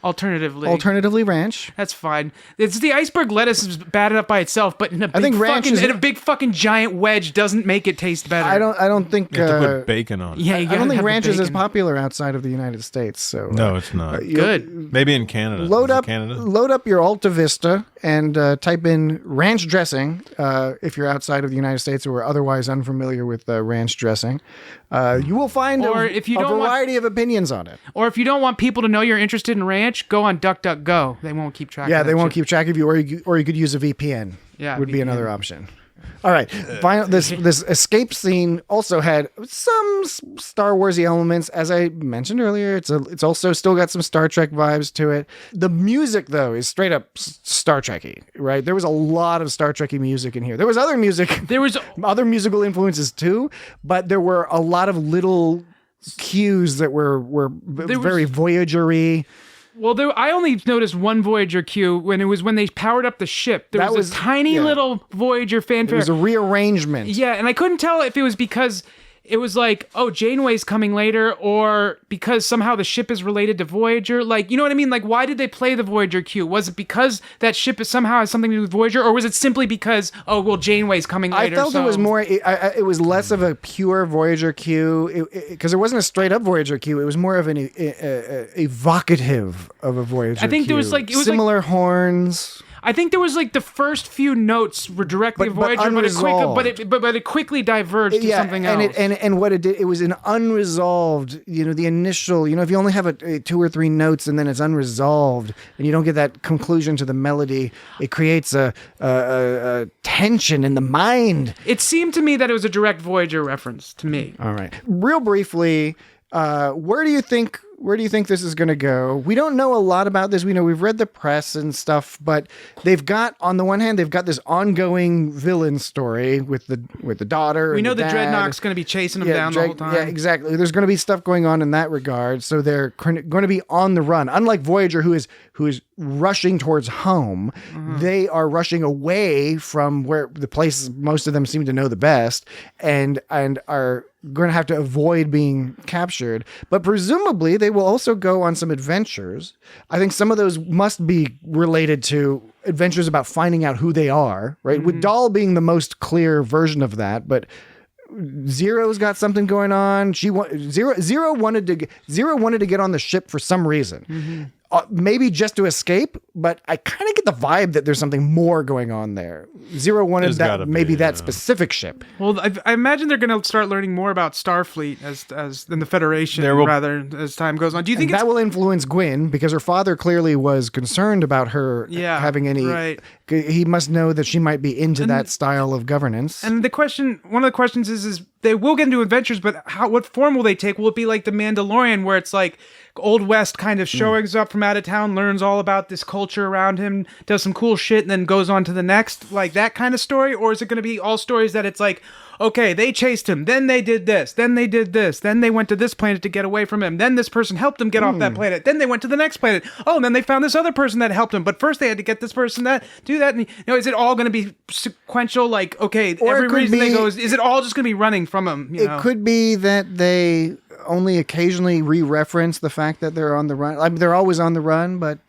alternatively? Ranch. That's fine. It's the iceberg lettuce is batted up by itself, but in a big think ranch fucking is- in a big fucking giant wedge doesn't make it taste better. I don't think. You have to put bacon on it. Yeah, you I don't gotta think have the ranch is as bacon. popular outside of the United States. So No, it's not. Good. Maybe in Canada. Load Is it up, Canada? load up your Alta Vista and type in ranch dressing if you're outside of the United States or otherwise unfamiliar with ranch dressing. You will find Or a, if you a don't want- variety of opinions on it. Or if you don't want people to know you're interested in ranch, go on DuckDuckGo. They won't keep track. Yeah, of they that won't shit. keep track of you, or you could use a VPN. Yeah, would be VPN. another option. All right, this escape scene also had some Star Warsy elements, as I mentioned earlier. It's also still got some Star Trek vibes to it. The music though is straight up Star Trekky, right? There was a lot of Star Trekky music in here. There was other music. There was Other musical influences too, but there were a lot of little cues that were was- very Voyager-y. Well, I only noticed one Voyager cue when they powered up the ship. There was a tiny little Voyager fanfare. It was a rearrangement. Yeah, and I couldn't tell if it was because it was like, oh, Janeway's coming later, or because somehow the ship is related to Voyager. Like, you know what I mean? Like, why did they play the Voyager cue? Was it because that ship somehow has something to do with Voyager, or was it simply because, oh, well, Janeway's coming later? I felt it was more, it was less of a pure Voyager cue, because it wasn't a straight up Voyager cue. It was more of an evocative of a Voyager I think cue. there was like, it was similar horns. I think there was like the first few notes were directly Voyager, but it quickly diverged to something else. And what it did, it was an unresolved, the initial, if you only have a 2 or 3 notes and then it's unresolved and you don't get that conclusion to the melody, it creates a tension in the mind. It seemed to me that it was a direct Voyager reference to me. All right. Real briefly, where do you think this is going to go? We don't know a lot about this. We know we've read the press and stuff, but on the one hand, they've got this ongoing villain story with the daughter. We know the the Dreadnought's going to be chasing him down the whole time. Yeah, exactly. There's going to be stuff going on in that regard. So they're going to be on the run. Unlike Voyager, who is rushing towards home, they are rushing away from where the place most of them seem to know the best, and are going to have to avoid being captured. But presumably they will also go on some adventures. I think some of those must be related to adventures about finding out who they are, right? With Dal being the most clear version of that, but Zero's got something going on. Zero wanted to get on the ship for some reason. Maybe just to escape, but I kind of get the vibe that there's something more going on there. Zero wanted that specific ship. Well, I imagine they're going to start learning more about Starfleet as than the Federation as time goes on. Do you think that will influence Gwyn, because her father clearly was concerned about her having any? Right. He must know that she might be into that style of governance. And one of the questions is they will get into adventures, but what form will they take? Will it be like The Mandalorian, where it's like Old West kind of showing up from out of town, learns all about this culture around him, does some cool shit, and then goes on to the next, like that kind of story? Or is it going to be all stories that it's like, okay, they chased him, then they did this, then they did this, then they went to this planet to get away from him, then this person helped them get off that planet, then they went to the next planet, oh, and then they found this other person that helped him, but first they had to get this person that do that, and is it all going to be sequential, like, okay, or every reason they go, is it all just going to be running from him? It could be that they only occasionally re-reference the fact that they're on the run. I mean, they're always on the run, but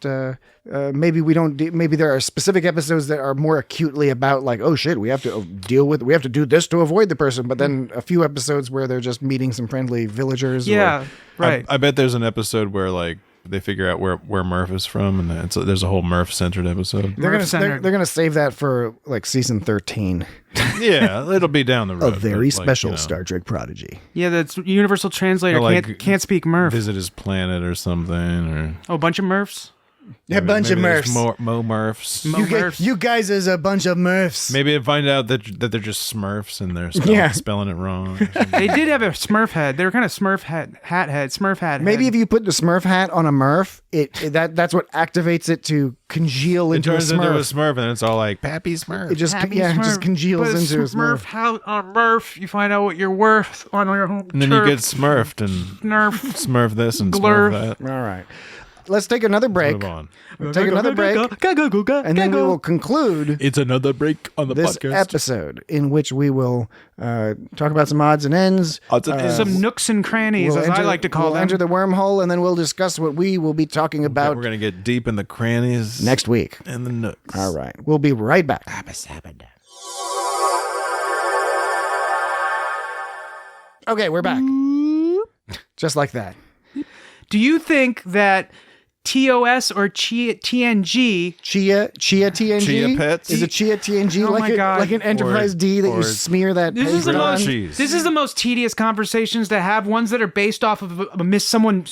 maybe we don't. Maybe there are specific episodes that are more acutely about, like, oh shit, we have to do this to avoid the person. But then a few episodes where they're just meeting some friendly villagers. Yeah, right. I bet there's an episode where like they figure out where Murf is from, and there's a whole Murf-centered episode. They're gonna save that for like season 13. Yeah, it'll be down the road. A very special Star Trek Prodigy. Yeah, that's Universal Translator can't speak Murf. Visit his planet or something, or a bunch of Murfs. Yeah, a bunch of Murfs. Mo Murfs. You guys is a bunch of Murfs. Maybe find out that they're just Smurfs and they're spelling it wrong. They did have a Smurf head. They were kind of Smurf hat. Maybe if you put the Smurf hat on a Murf, that's what activates it to congeal into a Smurf. It turns into a Smurf, and it's all like Pappy Smurf. It just just congeals into a Smurf. How on Murf you find out what you're worth on your home. And then you get Smurfed and Smurf this and Smurf that. All right. Let's take another break. Let's move on. Take another break, and then we will conclude. It's another break on the this podcast. Episode in which we will talk about some odds and ends, some nooks and crannies, as I like to call them. We'll enter the wormhole, and then we'll discuss what we will be talking about. We're going to get deep in the crannies next week and the nooks. All right, we'll be right back. Okay, we're back. Just like that. Do you think that TOS or TNG... Chia TNG? Chia Pets? Is it Chia TNG like an Enterprise D that you smear that paper on? This is the most tedious conversations to have, ones that are based off of someone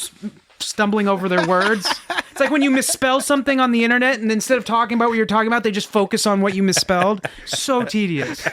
stumbling over their words. It's like when you misspell something on the internet, and instead of talking about what you're talking about, they just focus on what you misspelled. So tedious.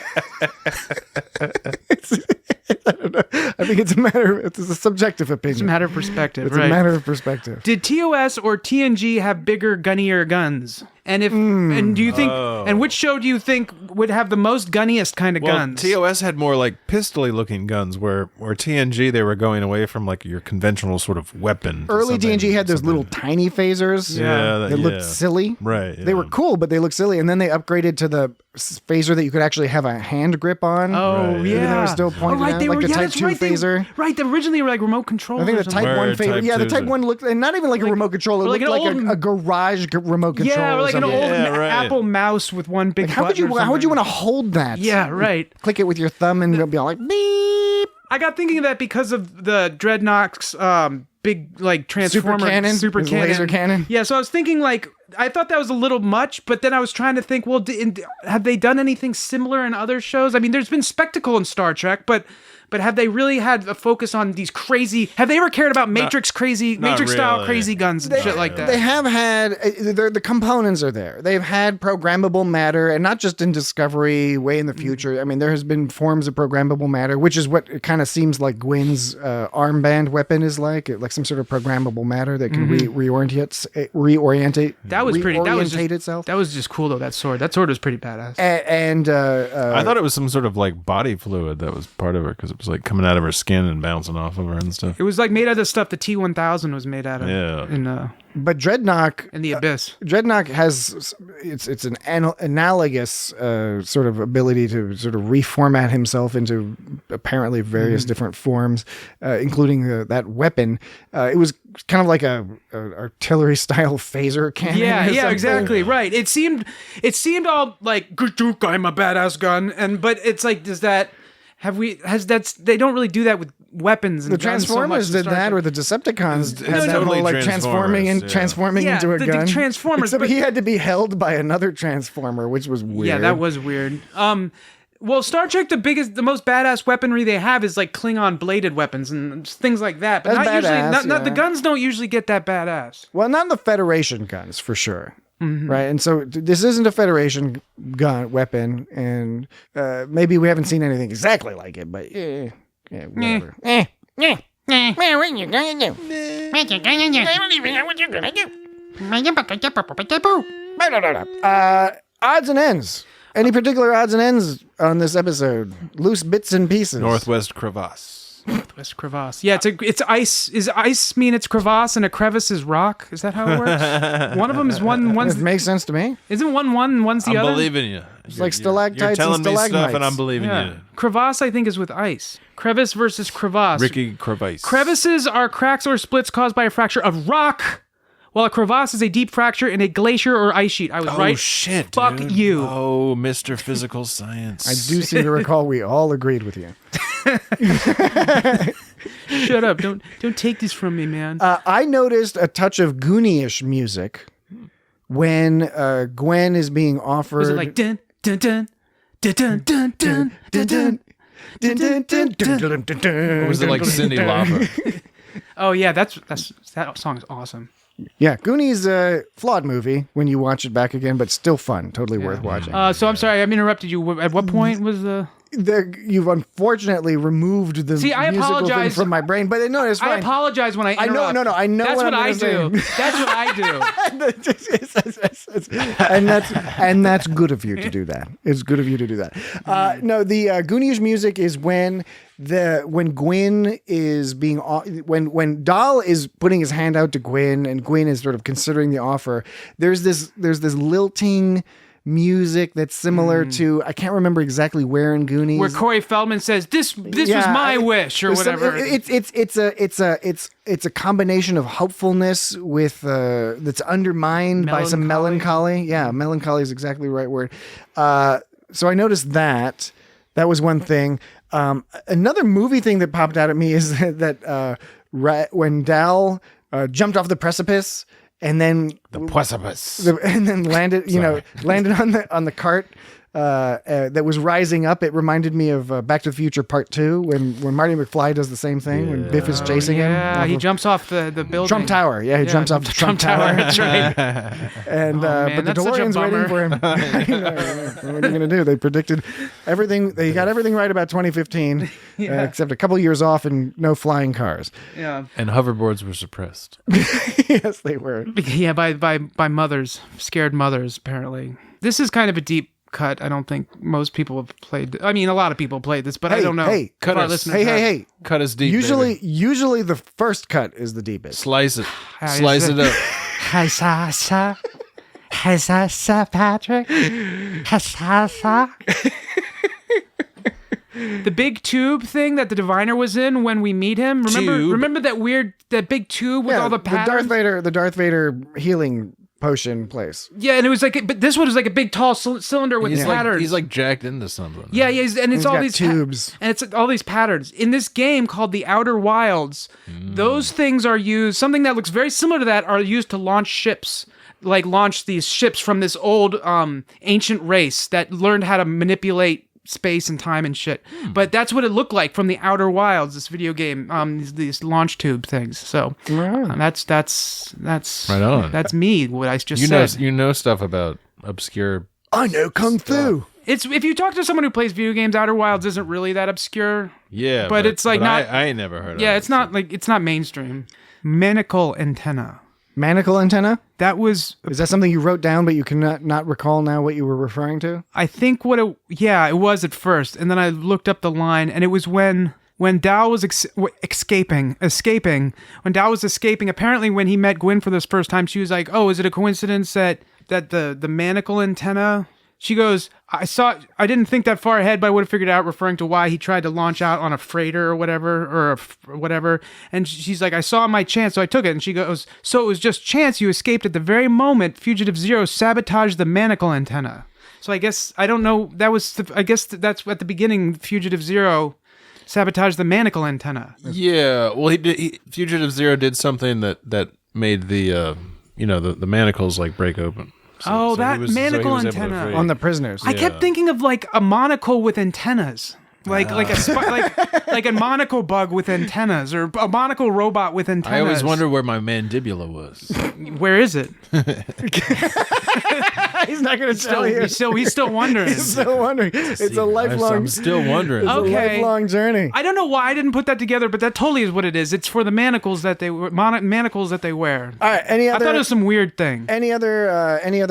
I don't know. I think it's a subjective opinion. It's a matter of perspective. It's a matter of perspective. Did TOS or TNG have bigger, gunnier guns? And if and do you think and which show do you think would have the most gunniest kind of guns? TOS had more like pistol-y looking guns, where TNG they were going away from like your conventional sort of weapon. Early TNG had those little tiny phasers. They looked silly. Right. They were cool, but they looked silly. And then they upgraded to the phaser that you could actually have a hand grip on. Oh, Right. yeah. Even though it was still pointed out, like the Type 2 phaser. Originally they were like remote controls. I think the Type 1 phaser. Type Yeah, the 2s Type are- 1 looked, and not even like a remote control. It like looked an like old- a garage remote control. Yeah, or like an something. old right. Apple mouse with one big Like, how would you button or want to hold that? Yeah, right. Click it with your thumb and it'll be all like beep. I got thinking of that because of the Dreadnought's big like transformer Super cannon. laser cannon. Yeah, so I was thinking like I thought that was a little much, but then I was trying to think, well, have they done anything similar in other shows? I mean, there's been spectacle in Star Trek, but have they really had a focus on these crazy? Have they ever cared about Matrix style really. crazy guns and shit like that? They have had the components are there. They've had programmable matter, and not just in Discovery, way in the future. I mean, there has been forms of programmable matter, which is what it kind of seems like Gwyn's armband weapon is like some sort of programmable matter that can reorientate. That was pretty. That was just, itself. That was just cool though. That sword was pretty badass. And I thought it was some sort of like body fluid that was part of her because it was like coming out of her skin and bouncing off of her and stuff. It was like made out of stuff the T-1000 was made out of. Yeah. But Dreadnought in the Abyss. Dreadnought has it's an analogous sort of ability to sort of reformat himself into apparently various different forms, including that weapon. It was kind of like a artillery style phaser cannon. Yeah, or something. exactly. Right. It seemed all like "Good, I'm a badass gun," but it's like, they don't really do that with weapons and The guns so much Transformers in did Star that, Trek. or the Decepticons had that totally whole like transforming Yeah, into a the gun. Transformers, Except but- he had to be held by another Transformer, which was weird. Yeah, that was weird. Well, Star Trek, the most badass weaponry they have is like Klingon bladed weapons and things like that. But That's not usually. badass, Not the yeah. guns don't usually get that badass. Well, not the Federation guns for sure. Right, and so this isn't a Federation weapon, and maybe we haven't seen anything exactly like it, but yeah, whatever. What you gonna do? What you gonna do? I don't even know what you're gonna do. Odds and ends. Any particular odds and ends on this episode? Loose bits and pieces. Northwest crevasse. Northwest crevasse. Yeah, it's ice. Is ice mean it's crevasse and a crevice is rock? Is that how it works? One of them is one's. It makes sense to me. Isn't one and one's the I'm other? believing you. It's like stalactites You're telling and me stuff stalagmites. and I'm believing Yeah. you. Crevasse, I think, is with ice. Crevice versus crevasse. Ricky Crevice. Crevices are cracks or splits caused by a fracture of rock, while a crevasse is a deep fracture in a glacier or ice sheet. I was right. Oh shit! Fuck dude. you. Oh, Mr. Physical Science. I do seem to recall we all agreed with you. Shut up! Don't take this from me, man. I noticed a touch of Goonie-ish music when Gwen is being offered. Was it like dun dun dun dun dun dun dun dun dun? Or was it like Cyndi Lauper? Oh yeah, that song is awesome. Yeah, Goonies a flawed movie when you watch it back again, but still fun. Totally worth watching. So I'm sorry, I interrupted you. At what point was the? You've unfortunately removed the I musical thing apologize. from my brain, but no, it's fine. I apologize when I interrupt. I know That's what I gonna do. say. That's what I do. and that's good of you to do that. It's good of you to do that. No, the Goonies music is when Gwen is being when Dal is putting his hand out to Gwen and Gwen is sort of considering the offer. There's this lilting music that's similar to, I can't remember exactly where in Goonies, Where Corey Feldman says this was my wish or whatever. It's a combination of hopefulness with that's undermined by some melancholy. Yeah, melancholy is exactly the right word. So I noticed that was one thing. Another movie thing that popped out at me is that when Dal jumped off the precipice. And then The precipice. and then landed on the cart that was rising up. It reminded me of Back to the Future Part 2 when Marty McFly does the same thing when Biff is chasing him. Yeah, he jumps off the building. Trump Tower. Yeah, he jumps off the Trump Tower. That's right. And but the that's such a DeLorean's waiting bummer. for him. What are you going to do? They predicted everything. They got everything right about 2015, except a couple years off and no flying cars. Yeah. And hoverboards were suppressed. Yes, they were. Yeah, by mothers, scared mothers, apparently. This is kind of a deep cut. I don't think most people have played. I mean, a lot of people played this, but I don't know. Hey, cut Our us. listeners have. Hey. Cut us deep. Usually the first cut is the deepest. Slice it. you Slice say? it up. Patrick. The big tube thing that the diviner was in when we meet him. Remember that big tube with all the patterns? The Darth Vader healing potion place. Yeah, and it was like, but this one was like a big tall cylinder with patterns. He's like jacked into something. Yeah, and it's He's all got these tubes, and it's all these patterns in this game called the Outer Wilds. Those things are used. Something that looks very similar to that are used to launch ships. Like launch these ships from this old ancient race that learned how to manipulate space and time and shit. But that's what it looked like from the Outer Wilds, this video game, these launch tube things. So that's right on. That's me, what I just said. You know stuff about obscure. I know Kung Fu. It's if you talk to someone who plays video games, Outer Wilds isn't really that obscure. Yeah, but it's like not. I ain't never heard of it. Yeah, it's not like it's not mainstream. Manacle antenna. Manacle antenna? Is that something you wrote down, but you cannot not recall now what you were referring to? I think it was at first. And then I looked up the line, and it was when Dal was escaping. When Dal was escaping, apparently when he met Gwyn for this first time, she was like, oh, is it a coincidence that the manacle antenna... She goes, I didn't think that far ahead, but I would have figured it out, referring to why he tried to launch out on a freighter or whatever, And she's like, I saw my chance, so I took it. And she goes, so it was just chance you escaped at the very moment Fugitive Zero sabotaged the manacle antenna. So I guess, I don't know, I guess that's at the beginning, Fugitive Zero sabotaged the manacle antenna. Yeah, well, Fugitive Zero did something that made the manacles like break open. So that manacle antenna on the prisoners. I kept thinking of like a monocle with antennas, like a monocle bug with antennas, or a monocle robot with antennas. I always wondered where my mandibula was. Where is it? He's not going to tell you. He's still wondering. He's still wondering. It's a lifelong. I'm still wondering. It's a lifelong journey. I don't know why I didn't put that together, but that totally is what it is. It's for the manacles that they wear. Manacles that they wear. All right. I thought it was some weird thing. Any other? There's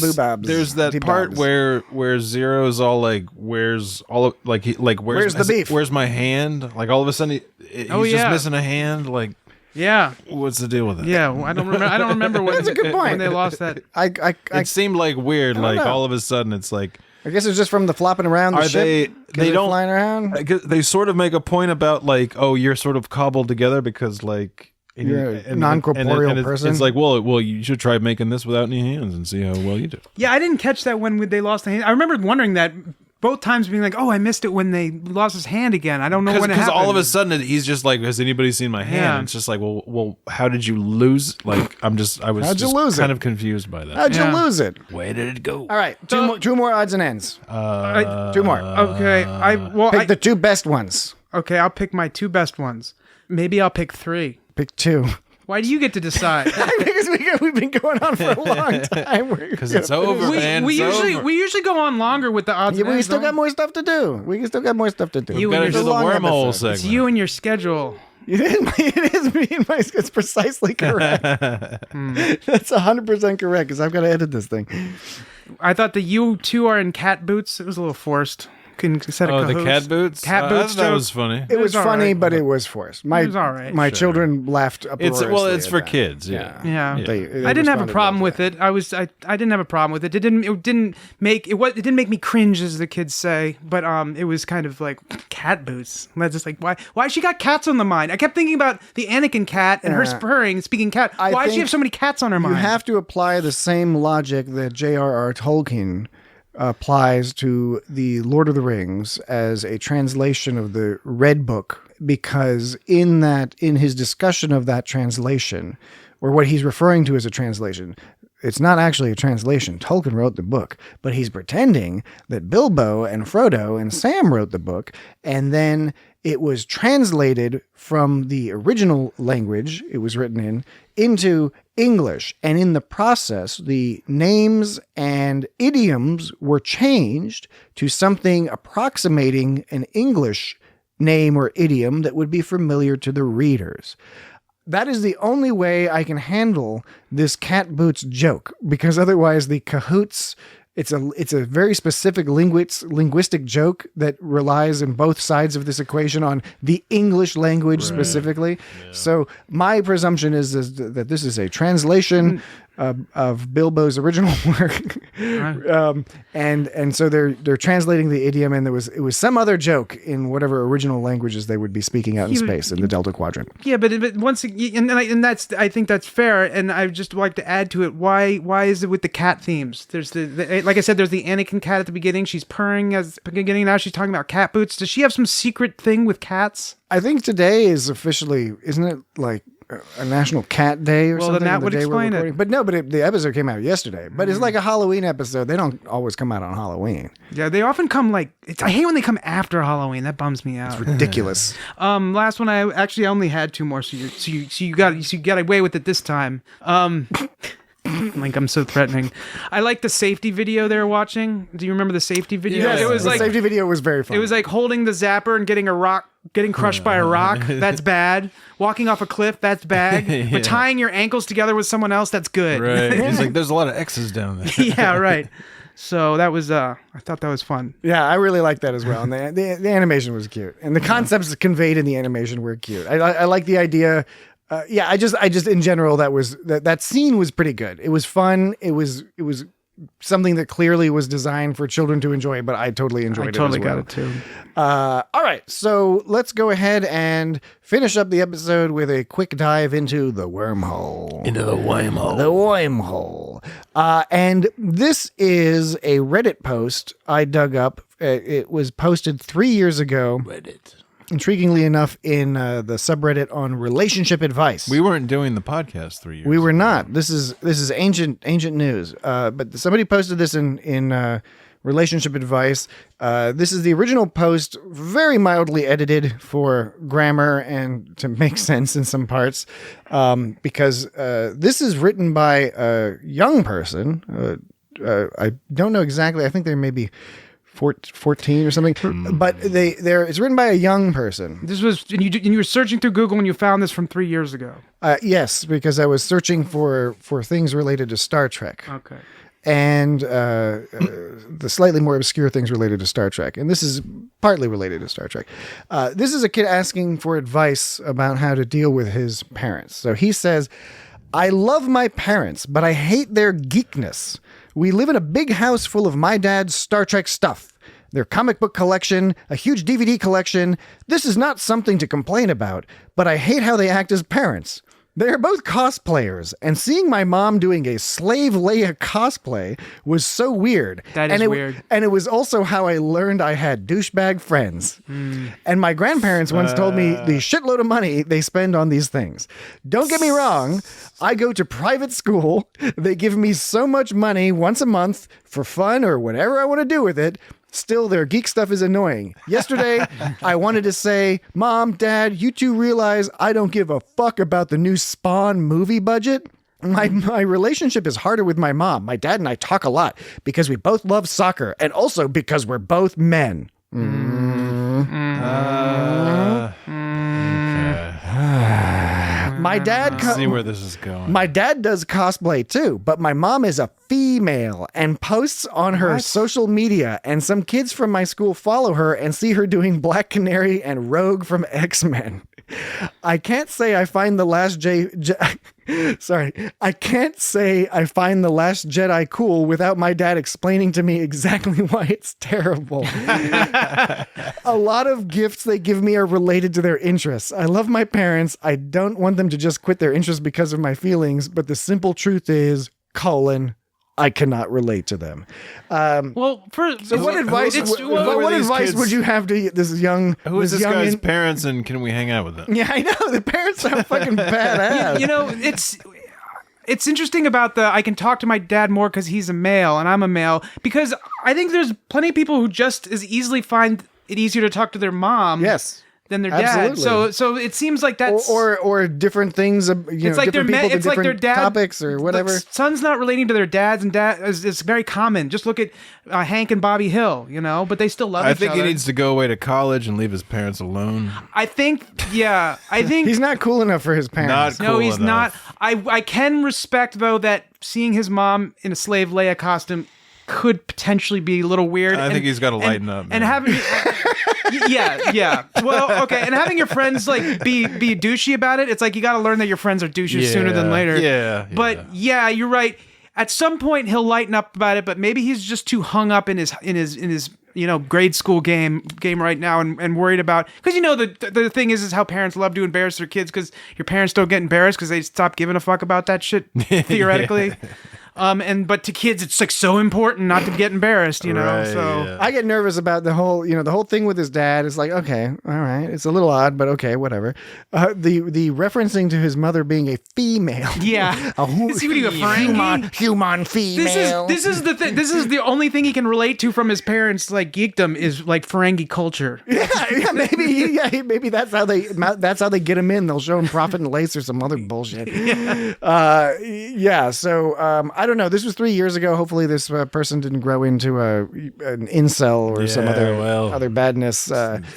Boobabs, that part where Zero's all like, where's the beef? Where's my hand? Like all of a sudden he's just missing a hand. Like. Yeah. What's the deal with it? Yeah, I don't remember what. That's a good point. When they lost that. It seemed like weird. Like know. all of a sudden, it's like. I guess it's just from the flopping around the ship. They don't flying around. They sort of make a point about like, oh, you're sort of cobbled together because like. You're a non-corporeal person. It's like, well, you should try making this without any hands and see how well you do. Yeah, I didn't catch that when they lost the hand. I remember wondering that. Both times being like, oh, I missed it when they lost his hand again. I don't know when it happened. Because all of a sudden he's just like, has anybody seen my hand? Yeah. And it's just like, well, how did you lose? Like, I was How'd you lose kind it? of confused by that. How'd you lose it? Where did it go? All right, two more odds and ends. Two more. Okay, Pick the two best ones. Okay, I'll pick my two best ones. Maybe I'll pick three. Pick two. Why do you get to decide? Because we've been going on for a long time. Because it's over, man. We usually go on longer with the odds. Yeah, and we still got more stuff to do. We've got to do the wormhole segment. It's you and your schedule. It is me and my. It's precisely correct. That's 100% correct. Because I've got to edit this thing. I thought you two are in cat boots. It was a little forced. The cat boots? Cat boots. That was funny. It was funny, right. but it was forced. It was all right. My children laughed uproariously. It's for kids. Yeah. They I didn't have a problem with it. I didn't have a problem with it. It didn't make me cringe, as the kids say. But it was kind of like cat boots. I was just like, why she got cats on the mind? I kept thinking about the Anakin cat and her purring, speaking cat. Why does she have so many cats on her mind? You have to apply the same logic that J.R.R. Tolkien applies to the Lord of the Rings as a translation of the Red Book, because in his discussion of that translation, or what he's referring to as a translation, it's not actually a translation. Tolkien wrote the book, but he's pretending that Bilbo and Frodo and Sam wrote the book, and then it was translated from the original language it was written in into English. And in the process, the names and idioms were changed to something approximating an English name or idiom that would be familiar to the readers. That is the only way I can handle this cat boots joke, because otherwise the cahoots, it's a very specific linguistic joke that relies in both sides of this equation on the English language specifically. Yeah. So my presumption is that this is a translation of Bilbo's original work, and so they're translating the idiom, and it was some other joke in whatever original languages they would be speaking out in space in the Delta Quadrant. Yeah, but once again, I think that's fair, and I just like to add to it. Why is it with the cat themes? There's the like I said, there's the Anakin cat at the beginning. She's purring at the beginning. Now she's talking about cat boots. Does she have some secret thing with cats? I think today is officially, isn't it like a National Cat Day or something? Well, then that would explain it. But no, the episode came out yesterday. But it's like a Halloween episode. They don't always come out on Halloween. Yeah, they often come I hate when they come after Halloween. That bums me out. It's ridiculous. Last one, I only had two more, so you got away with it this time. Like, I'm so threatening. I like the safety video they were watching. Do you remember the safety video? Yes, the safety video was very fun. It was like holding the zapper and getting crushed by a rock. That's bad. Walking off a cliff, that's bad. Yeah. But tying your ankles together with someone else, that's good. Right. He's like, there's a lot of X's down there. Yeah, right. So that was, I thought that was fun. Yeah, I really liked that as well. And the animation was cute. And the concepts conveyed in the animation were cute. I like the idea. I just in general, that scene was pretty good. It was fun. It was something that clearly was designed for children to enjoy, but I totally enjoyed it. I totally as well. got it too. All right, so let's go ahead and finish up the episode with a quick dive into the wormhole. Into the wormhole. The wormhole. And this is a Reddit post I dug up. It was posted 3 years ago. Reddit. Intriguingly enough, in the subreddit on relationship advice. We weren't doing the podcast 3 years We were ago. not. This is ancient news. But somebody posted this in relationship advice. This is the original post, very mildly edited for grammar and to make sense in some parts, because this is written by a young person. I don't know exactly. I think there may be 14 or something, but it's written by a young person. This was, and you were searching through Google and you found this from 3 years ago. Yes, because I was searching for things related to Star Trek. Okay. And the slightly more obscure things related to Star Trek. And this is partly related to Star Trek. This is a kid asking for advice about how to deal with his parents. So he says, I love my parents, but I hate their geekness. We live in a big house full of my dad's Star Trek stuff. Their comic book collection, a huge DVD collection. This is not something to complain about, but I hate how they act as parents. They are both cosplayers, and seeing my mom doing a Slave Leia cosplay was so weird. That is weird. And it was also how I learned I had douchebag friends. And my grandparents once told me the shitload of money they spend on these things. Don't get me wrong, I go to private school. They give me so much money once a month for fun or whatever I want to do with it. Still, their geek stuff is annoying. Yesterday, I wanted to say, Mom, Dad, you two realize I don't give a fuck about the new Spawn movie budget? My relationship is harder with my mom. My dad and I talk a lot because we both love soccer and also because we're both men. My dad see where this is going. My dad does cosplay too, but my mom is a female and posts on her social media, and some kids from my school follow her and see her doing Black Canary and Rogue from X-Men. I can't say I find the last I can't say I find The Last Jedi cool without my dad explaining to me exactly why it's terrible. A lot of gifts they give me are related to their interests. I love my parents. I don't want them to just quit their interests because of my feelings, but the simple truth is, I cannot relate to them. What advice? What advice would you have to this young? Who is this guy's parents, and can we hang out with them? Yeah, I know the parents are fucking badass. it's interesting about I can talk to my dad more because he's a male and I'm a male, because I think there's plenty of people who just as easily find it easier to talk to their mom. Yes. Than their Absolutely. dad. So it seems like that's or different things. It's like different people to it's like their different dad topics or whatever. The sons not relating to their dads, and dad is very common. Just look at Hank and Bobby Hill, but they still love each other. I think he needs to go away to college and leave his parents alone. I think he's not cool enough for his parents. No, he's not. I can respect though that seeing his mom in a slave Leia costume could potentially be a little weird. I think he's got to lighten up. And having yeah. Well, okay, and having your friends like be douchey about it, it's like you got to learn that your friends are douches sooner than later. Yeah. But yeah, you're right. At some point he'll lighten up about it, but maybe he's just too hung up in his grade school game right now and worried about, because the thing is how parents love to embarrass their kids, because your parents don't get embarrassed because they stop giving a fuck about that shit theoretically. But to kids, it's like so important not to get embarrassed, Right, so yeah. I get nervous about the whole thing with his dad is like, okay, all right, it's a little odd, but okay, whatever. The referencing to his mother being a female. Yeah. Is he a Ferengi? Human female. This is the thing. This is the only thing he can relate to from his parents, like geekdom, is like Ferengi culture. Maybe that's how they get him in. They'll show him Prophet and Lace or some other bullshit. So I don't know. This was 3 years ago. Hopefully, this person didn't grow into an incel or some other badness.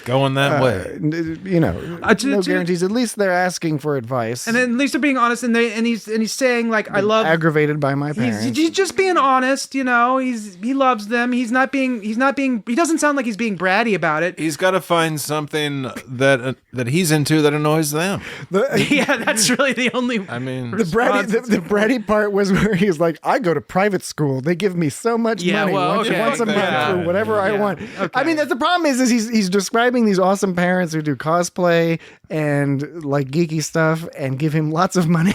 Going that way. No guarantees. At least they're asking for advice, And then at least they're being honest, and he's saying like, I love. aggravated by my parents. He's just being honest, he loves them. He doesn't sound like he's being bratty about it. He's got to find something that he's into that annoys them. Yeah, that's really the only. I mean, The bratty part was where he's like, I go to private school. They give me so much money once a month for whatever I want. Okay. I mean, that's the problem is he's describing these awesome parents who do cosplay and like geeky stuff and give him lots of money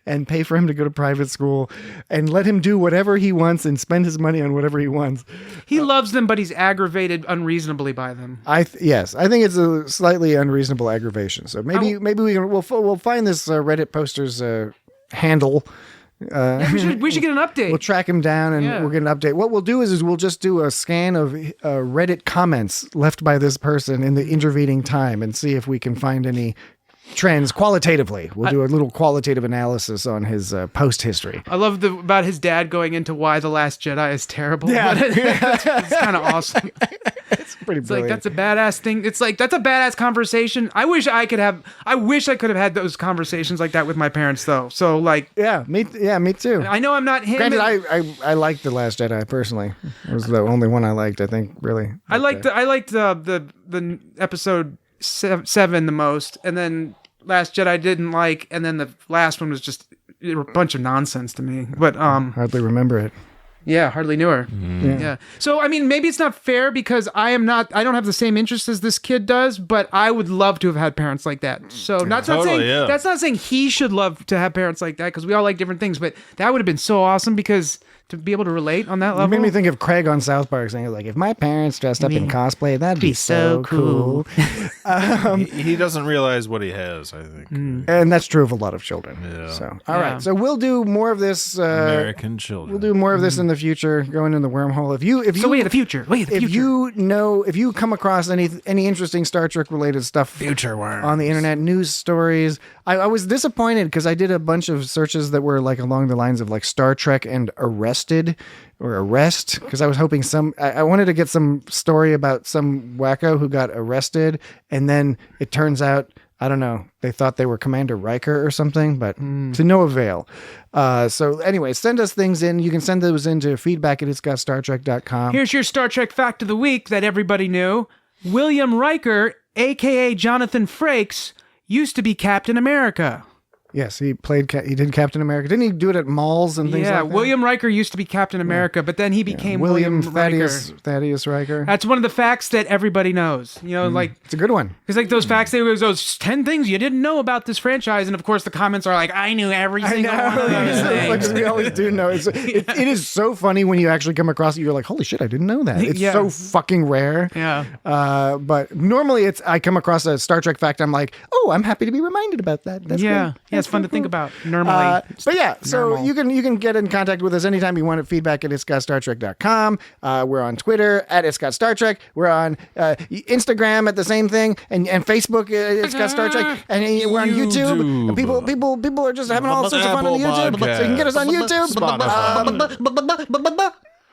and pay for him to go to private school and let him do whatever he wants and spend his money on whatever he wants. He loves them, but he's aggravated unreasonably by them. Yes, I think it's a slightly unreasonable aggravation. So maybe we'll find this Reddit poster's handle. We should get an update. We'll track him down and we'll get an update. What we'll do is we'll just do a scan of Reddit comments left by this person in the intervening time and see if we can find any trends qualitatively. We'll do a little qualitative analysis on his post history. I love about his dad going into why The Last Jedi is terrible. Yeah. It's kind of awesome. It's pretty It's brilliant. like, that's a badass thing. It's like, that's a badass conversation. I wish I could have had those conversations like that with my parents though. So like, me too. I know I'm not him. Granted, I liked The Last Jedi personally. It was the only one I liked, I think, really. I liked the episode 7 the most, and then Last Jedi I didn't like, and then the last one was just a bunch of nonsense to me. But Hardly remember it. yeah, hardly knew her. Yeah. So I mean, maybe it's not fair because I don't have the same interest as this kid does, but I would love to have had parents like that. So that's not saying he should love to have parents like that, because we all like different things, but that would have been so awesome because to be able to relate on that level. You made me think of Craig on South Park saying, like, if my parents dressed up in cosplay, that'd be so cool. he doesn't realize what he has, I think. And that's true of a lot of children. Yeah. So, all right. So we'll do more of this. American children. We'll do more of this in the future, going in the wormhole. If you if you come across any interesting Star Trek related stuff Future worms. on the internet, news stories, I was disappointed because I did a bunch of searches that were like along the lines of like Star Trek and arrest, because I was hoping I wanted to get some story about some wacko who got arrested, and then it turns out, I don't know, they thought they were Commander Riker or something, but to no avail. So anyway, send us things in. You can send those into feedback@itsgotstartrek.com. Here's your Star Trek fact of the week that everybody knew. William Riker, a.k.a. Jonathan Frakes, used to be Captain America. Yes, he did Captain America. Didn't he do it at malls and things like that? Yeah, William Riker used to be Captain America, but then he became William Thaddeus Riker. Thaddeus Riker. That's one of the facts that everybody knows. Like, it's a good one. Because like those facts, those 10 things you didn't know about this franchise, and of course the comments are like, I knew every single one of those things. Like, we always do know. It is so funny when you actually come across it. You're like, holy shit, I didn't know that. It's so fucking rare. Yeah. But normally I come across a Star Trek fact. I'm like, oh, I'm happy to be reminded about that. That's great. Yeah. it's fun to think about normally. But yeah, so Normal. you can get in contact with us anytime you want at feedback at itsgotstartrek.com. We're on Twitter at itsgotstartrek. We're on Instagram at the same thing, and Facebook It's Got Star Trek, and we're on YouTube. And people are just having all sorts of fun on the YouTube. So you can get us on YouTube.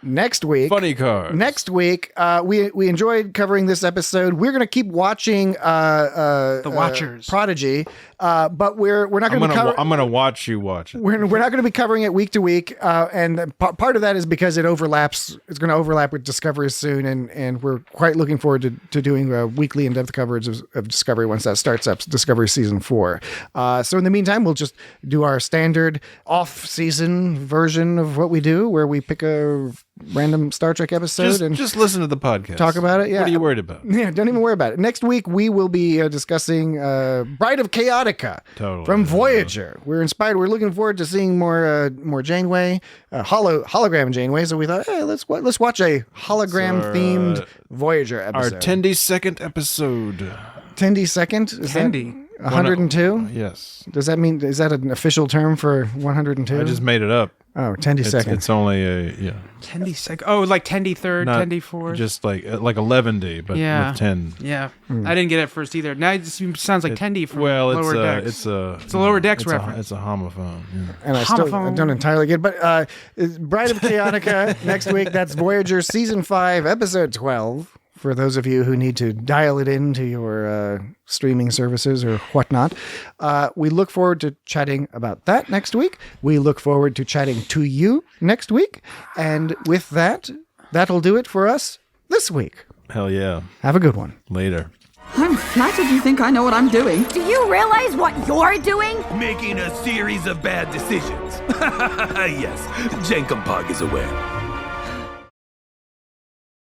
Next week, funny cars. Next week, we enjoyed covering this episode. We're going to keep watching The Watchers, Prodigy, but we're not going to. I'm going to watch you watch it. We're not going to be covering it week to week, and part of that is because it overlaps. It's going to overlap with Discovery soon, and we're quite looking forward to doing a weekly in-depth coverage of Discovery once that starts up, Discovery season 4. So in the meantime, we'll just do our standard off-season version of what we do, where we pick a random Star Trek episode and just listen to the podcast. Talk about it. Yeah. What are you worried about? Yeah, don't even worry about it. Next week we will be discussing Bride of Chaotica from Voyager. We're inspired. We're looking forward to seeing more Janeway, hologram Janeway. So we thought, hey, let's watch a hologram themed Voyager episode. Our 10-second episode. 10-second? Is Tendi. 102? Yes. Does that mean, is that an official term for 102? I just made it up. Oh, 10-second. It's only a, Tendi second. Oh, like Tendi third, Tendi fourth. Just like 11D, but with 10. Yeah. I didn't get it at first either. Now it just sounds like Tendi from Lower Decks. It's a Lower Decks reference. It's a homophone. Yeah. And I don't entirely get it. But Bride of Chaotica next week. That's Voyager Season 5, Episode 12. For those of you who need to dial it into your streaming services or whatnot. We look forward to chatting about that next week. We look forward to chatting to you next week. And with that, that'll do it for us this week. Hell yeah. Have a good one. Later. I'm flattered you think I know what I'm doing. Do you realize what you're doing? Making a series of bad decisions. Yes, Jenkum Pog is aware.